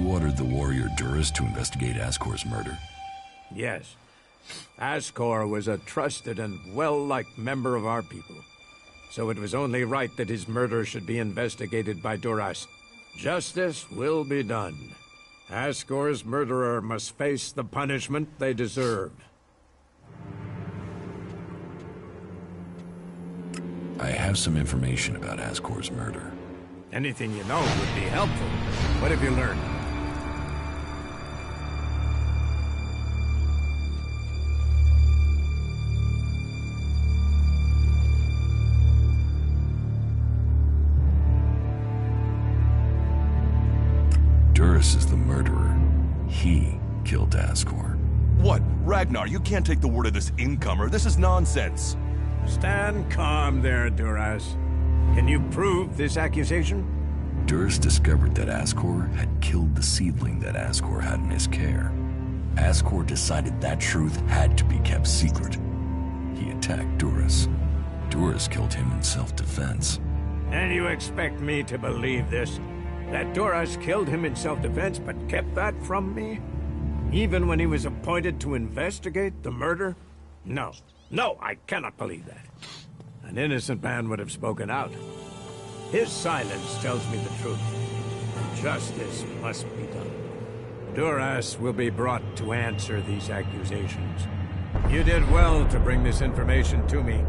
You ordered the warrior Duras to investigate Ascor's murder? Yes. Ascor was a trusted and well-liked member of our people. So it was only right that his murder should be investigated by Duras. Justice will be done. Ascor's murderer must face the punishment they deserve. I have some information about Ascor's murder. Anything you know would be helpful. What have you learned? Duras is the murderer. He killed Ascor. What? Ragnar, you can't take the word of this incomer. This is nonsense. Stand calm there, Duras. Can you prove this accusation? Duras discovered that Ascor had killed the seedling that Ascor had in his care. Ascor decided that truth had to be kept secret. He attacked Duras. Duras killed him in self-defense. And you expect me to believe this? That Duras killed him in self-defense but kept that from me? Even when he was appointed to investigate the murder? No. No, I cannot believe that. An innocent man would have spoken out. His silence tells me the truth. Justice must be done. Duras will be brought to answer these accusations. You did well to bring this information to me.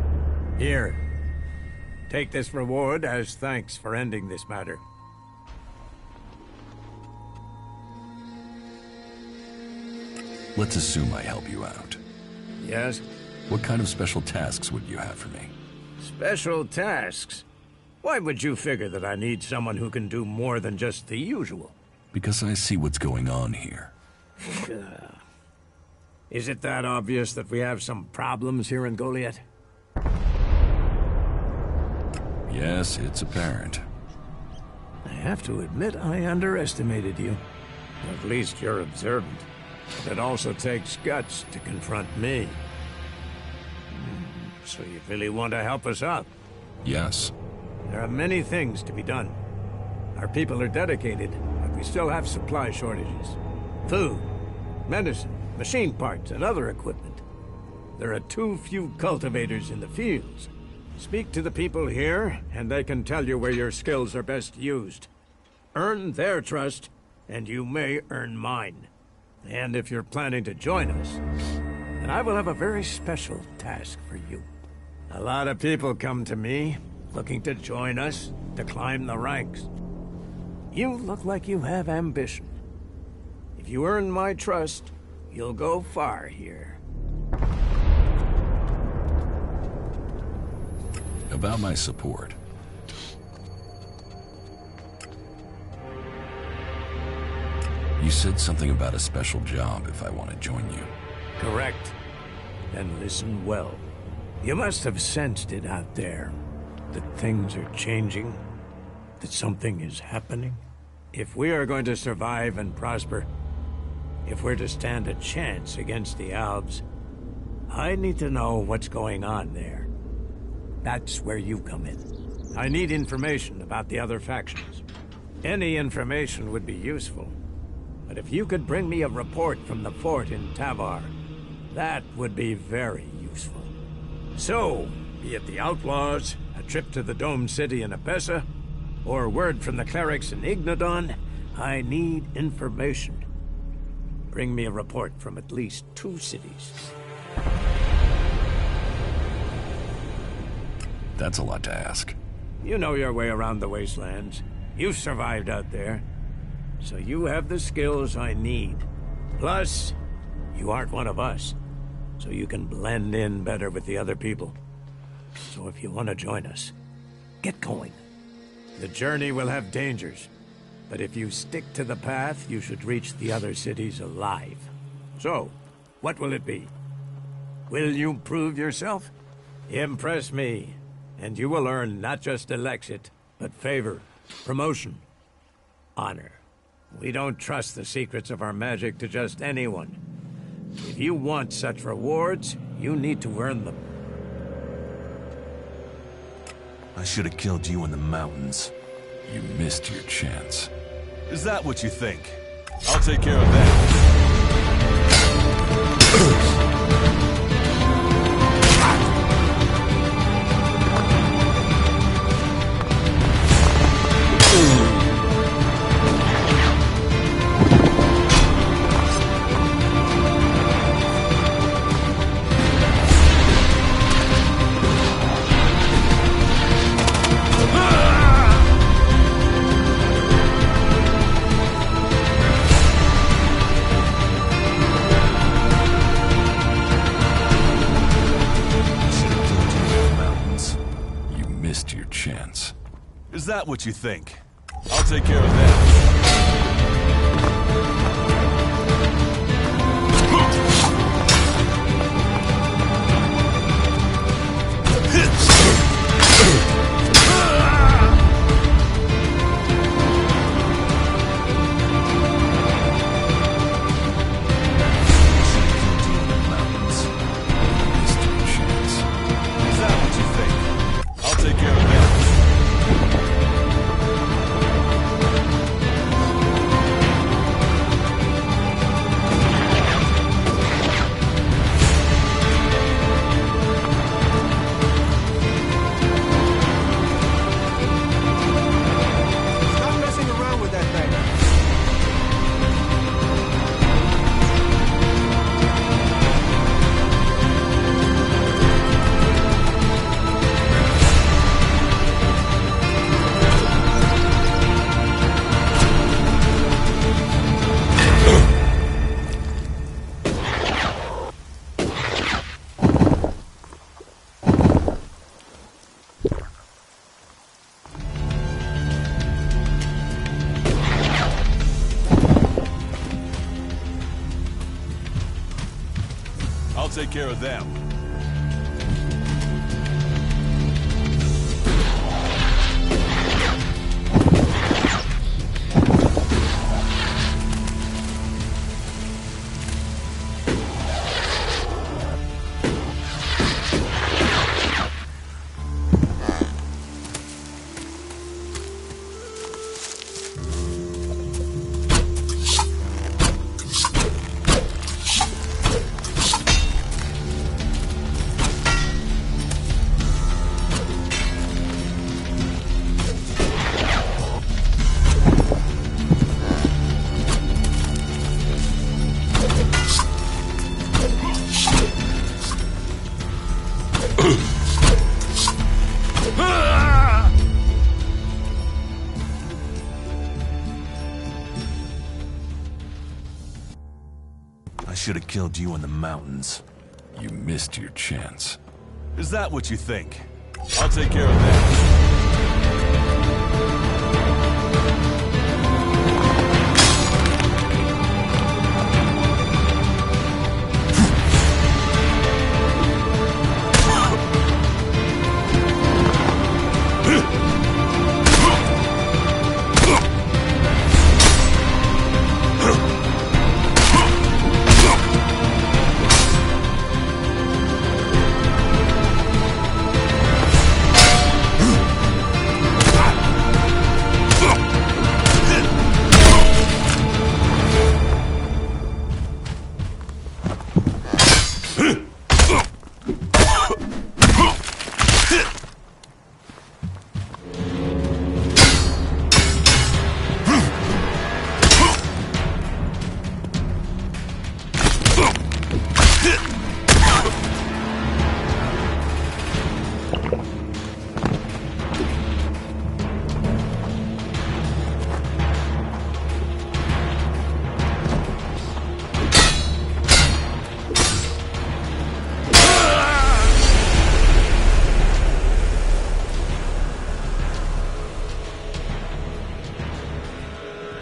Here. Take this reward as thanks for ending this matter. Let's assume I help you out. Yes? What kind of special tasks would you have for me? Special tasks? Why would you figure that I need someone who can do more than just the usual? Because I see what's going on here. Is it that obvious that we have some problems here in Goliath? Yes, it's apparent. I have to admit I underestimated you. At least you're observant. But it also takes guts to confront me. So you really want to help us out? Yes. There are many things to be done. Our people are dedicated, but we still have supply shortages. Food, medicine, machine parts, and other equipment. There are too few cultivators in the fields. Speak to the people here, and they can tell you where your skills are best used. Earn their trust, and you may earn mine. And if you're planning to join us, then I will have a very special task for you. A lot of people come to me, looking to join us, to climb the ranks. You look like you have ambition. If you earn my trust, you'll go far here. About my support. You said something about a special job if I want to join you. Correct. Then listen well. You must have sensed it out there. That things are changing. That something is happening. If we are going to survive and prosper, if we're to stand a chance against the Alps, I need to know what's going on there. That's where you come in. I need information about the other factions. Any information would be useful. But if you could bring me a report from the fort in Tavar, that would be very useful. So, be it the Outlaws, a trip to the Dome City in Apessa, or word from the clerics in Ignodon, I need information. Bring me a report from at least 2 cities. That's a lot to ask. You know your way around the wastelands. You've survived out there. So you have the skills I need. Plus, you aren't one of us. So you can blend in better with the other people. So if you want to join us, get going. The journey will have dangers. But if you stick to the path, you should reach the other cities alive. So, what will it be? Will you prove yourself? Impress me, and you will earn not just Elexit, but favor, promotion, honor. We don't trust the secrets of our magic to just anyone. If you want such rewards, you need to earn them. I should have killed you in the mountains. You missed your chance. Is that what you think? I'll take care of that. Is that what you think? I'll take care of that. I'll take care of them. I should have killed you in the mountains. You missed your chance. Is that what you think? I'll take care of that.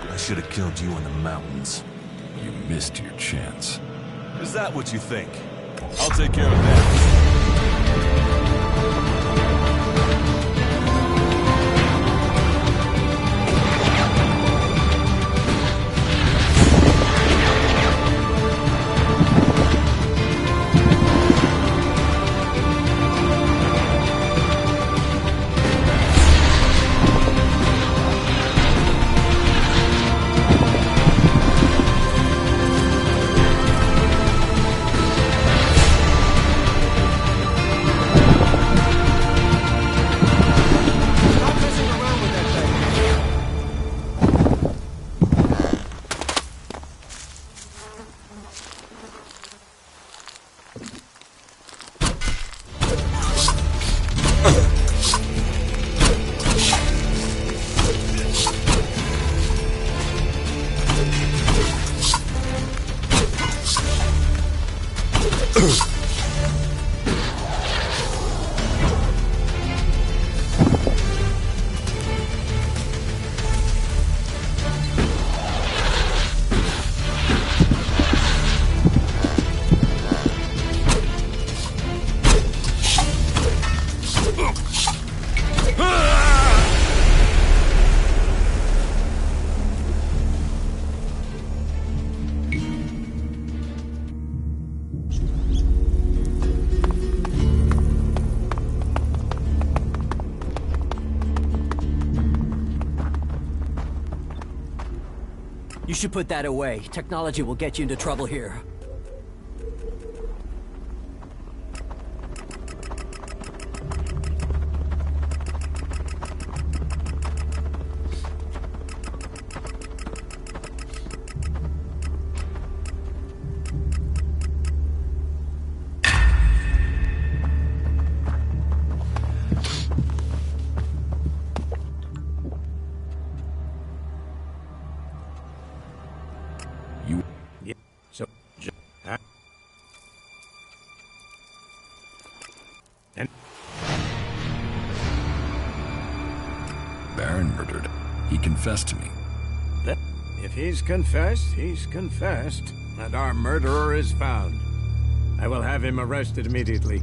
I should have killed you in the mountains. You missed your chance. Is that what you think? I'll take care of that. You should put that away. Technology will get you into trouble here. Baron murdered. He confessed to me. If he's confessed, and our murderer is found. I will have him arrested immediately.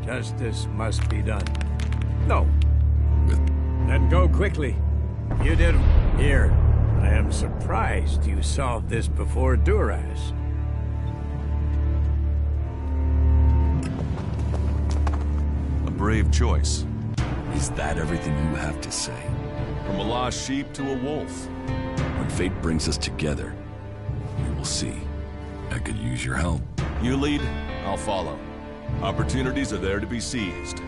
Justice must be done. No. Then go quickly. You did... Here. I am surprised you solved this before Duras. A brave choice. Is that everything you have to say? From a lost sheep to a wolf. When fate brings us together, we will see. I could use your help. You lead, I'll follow. Opportunities are there to be seized.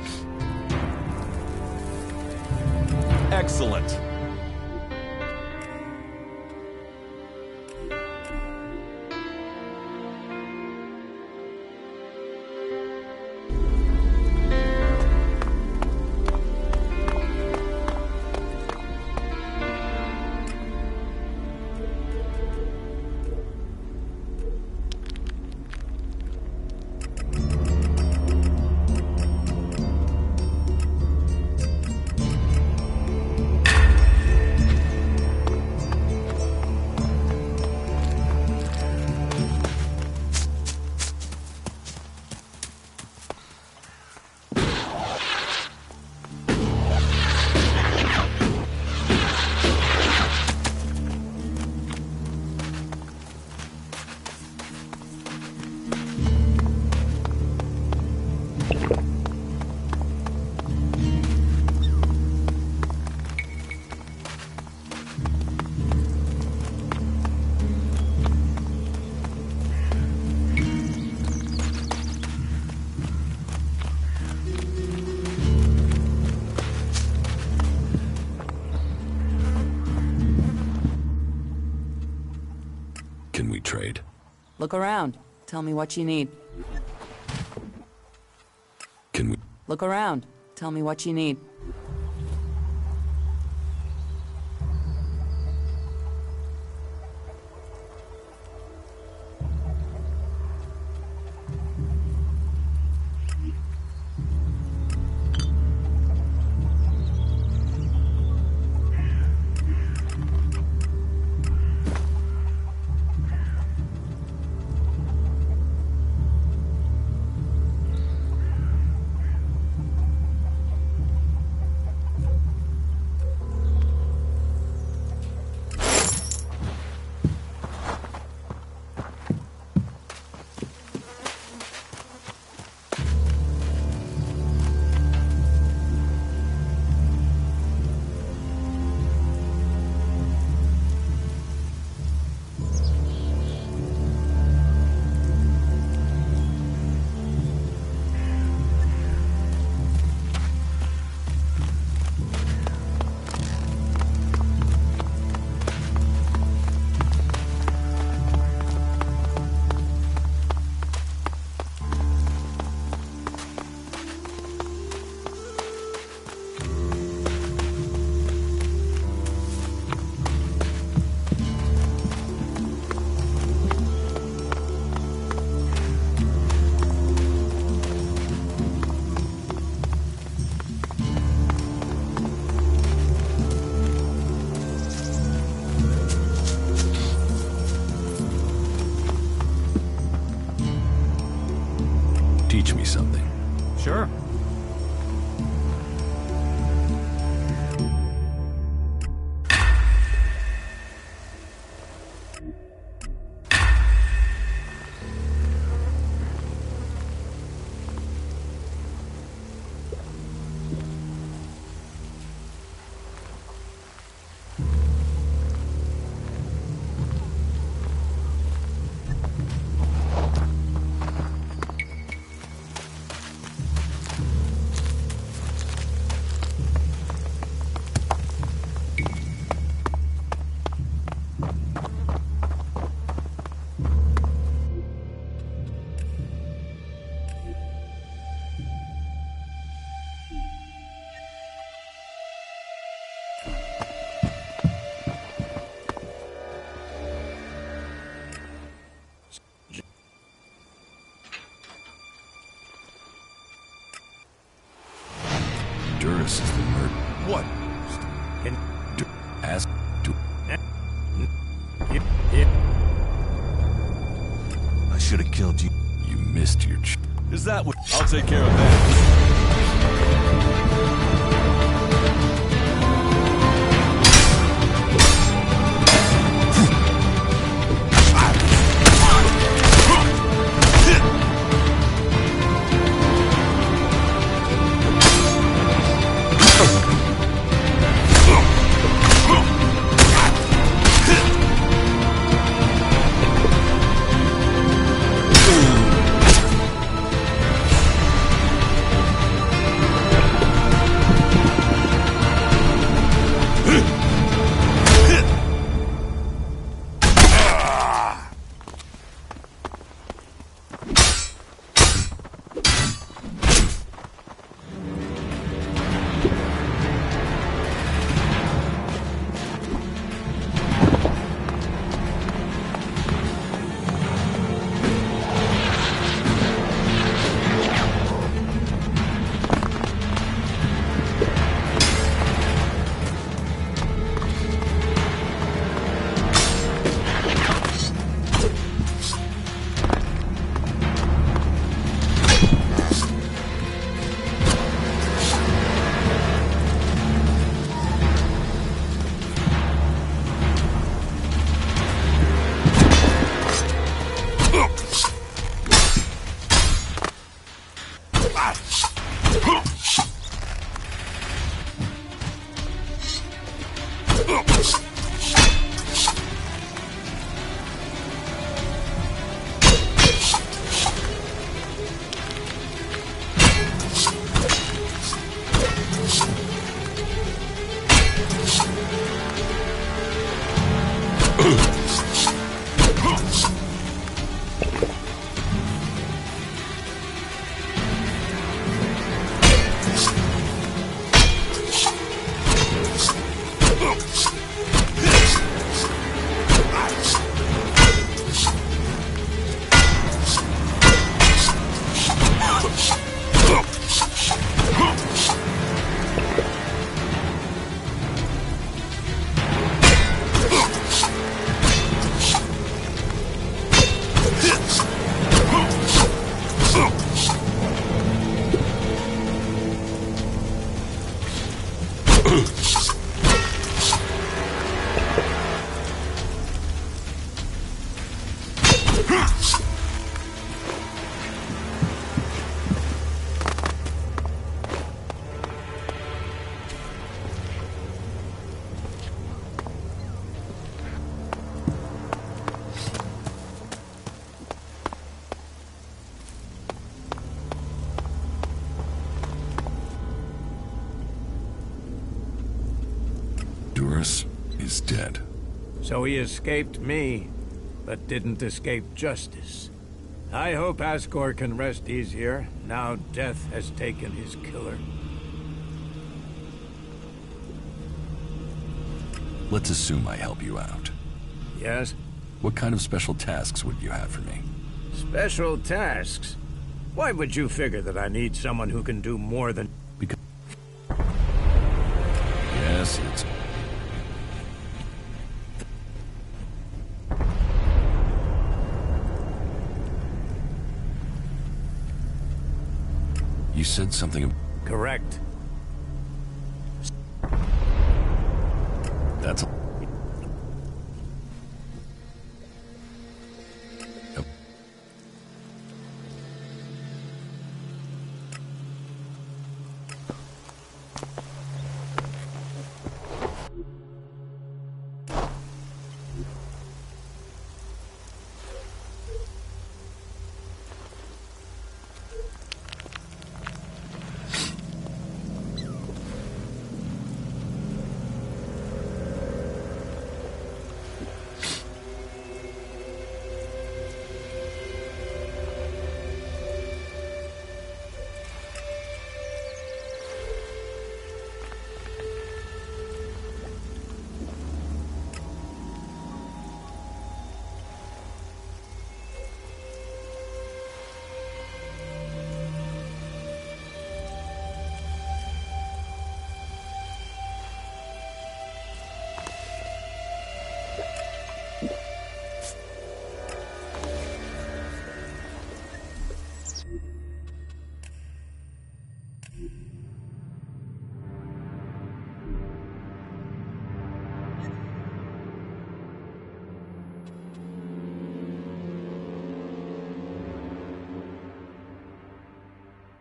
Excellent. Can we trade? Look around. Tell me what you need. Can we... Look around. Tell me what you need. This is the murder. What? Ask to. I should have killed you. You missed your. Is that what? I'll take care of that. Is dead. So he escaped me, but didn't escape justice. I hope Ascor can rest easier, now death has taken his killer. Let's assume I help you out. Yes? What kind of special tasks would you have for me? Special tasks? Why would you figure that I need someone who can do more than... Because... Yes, it's... You said something... Correct. That's...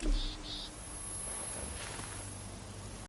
it.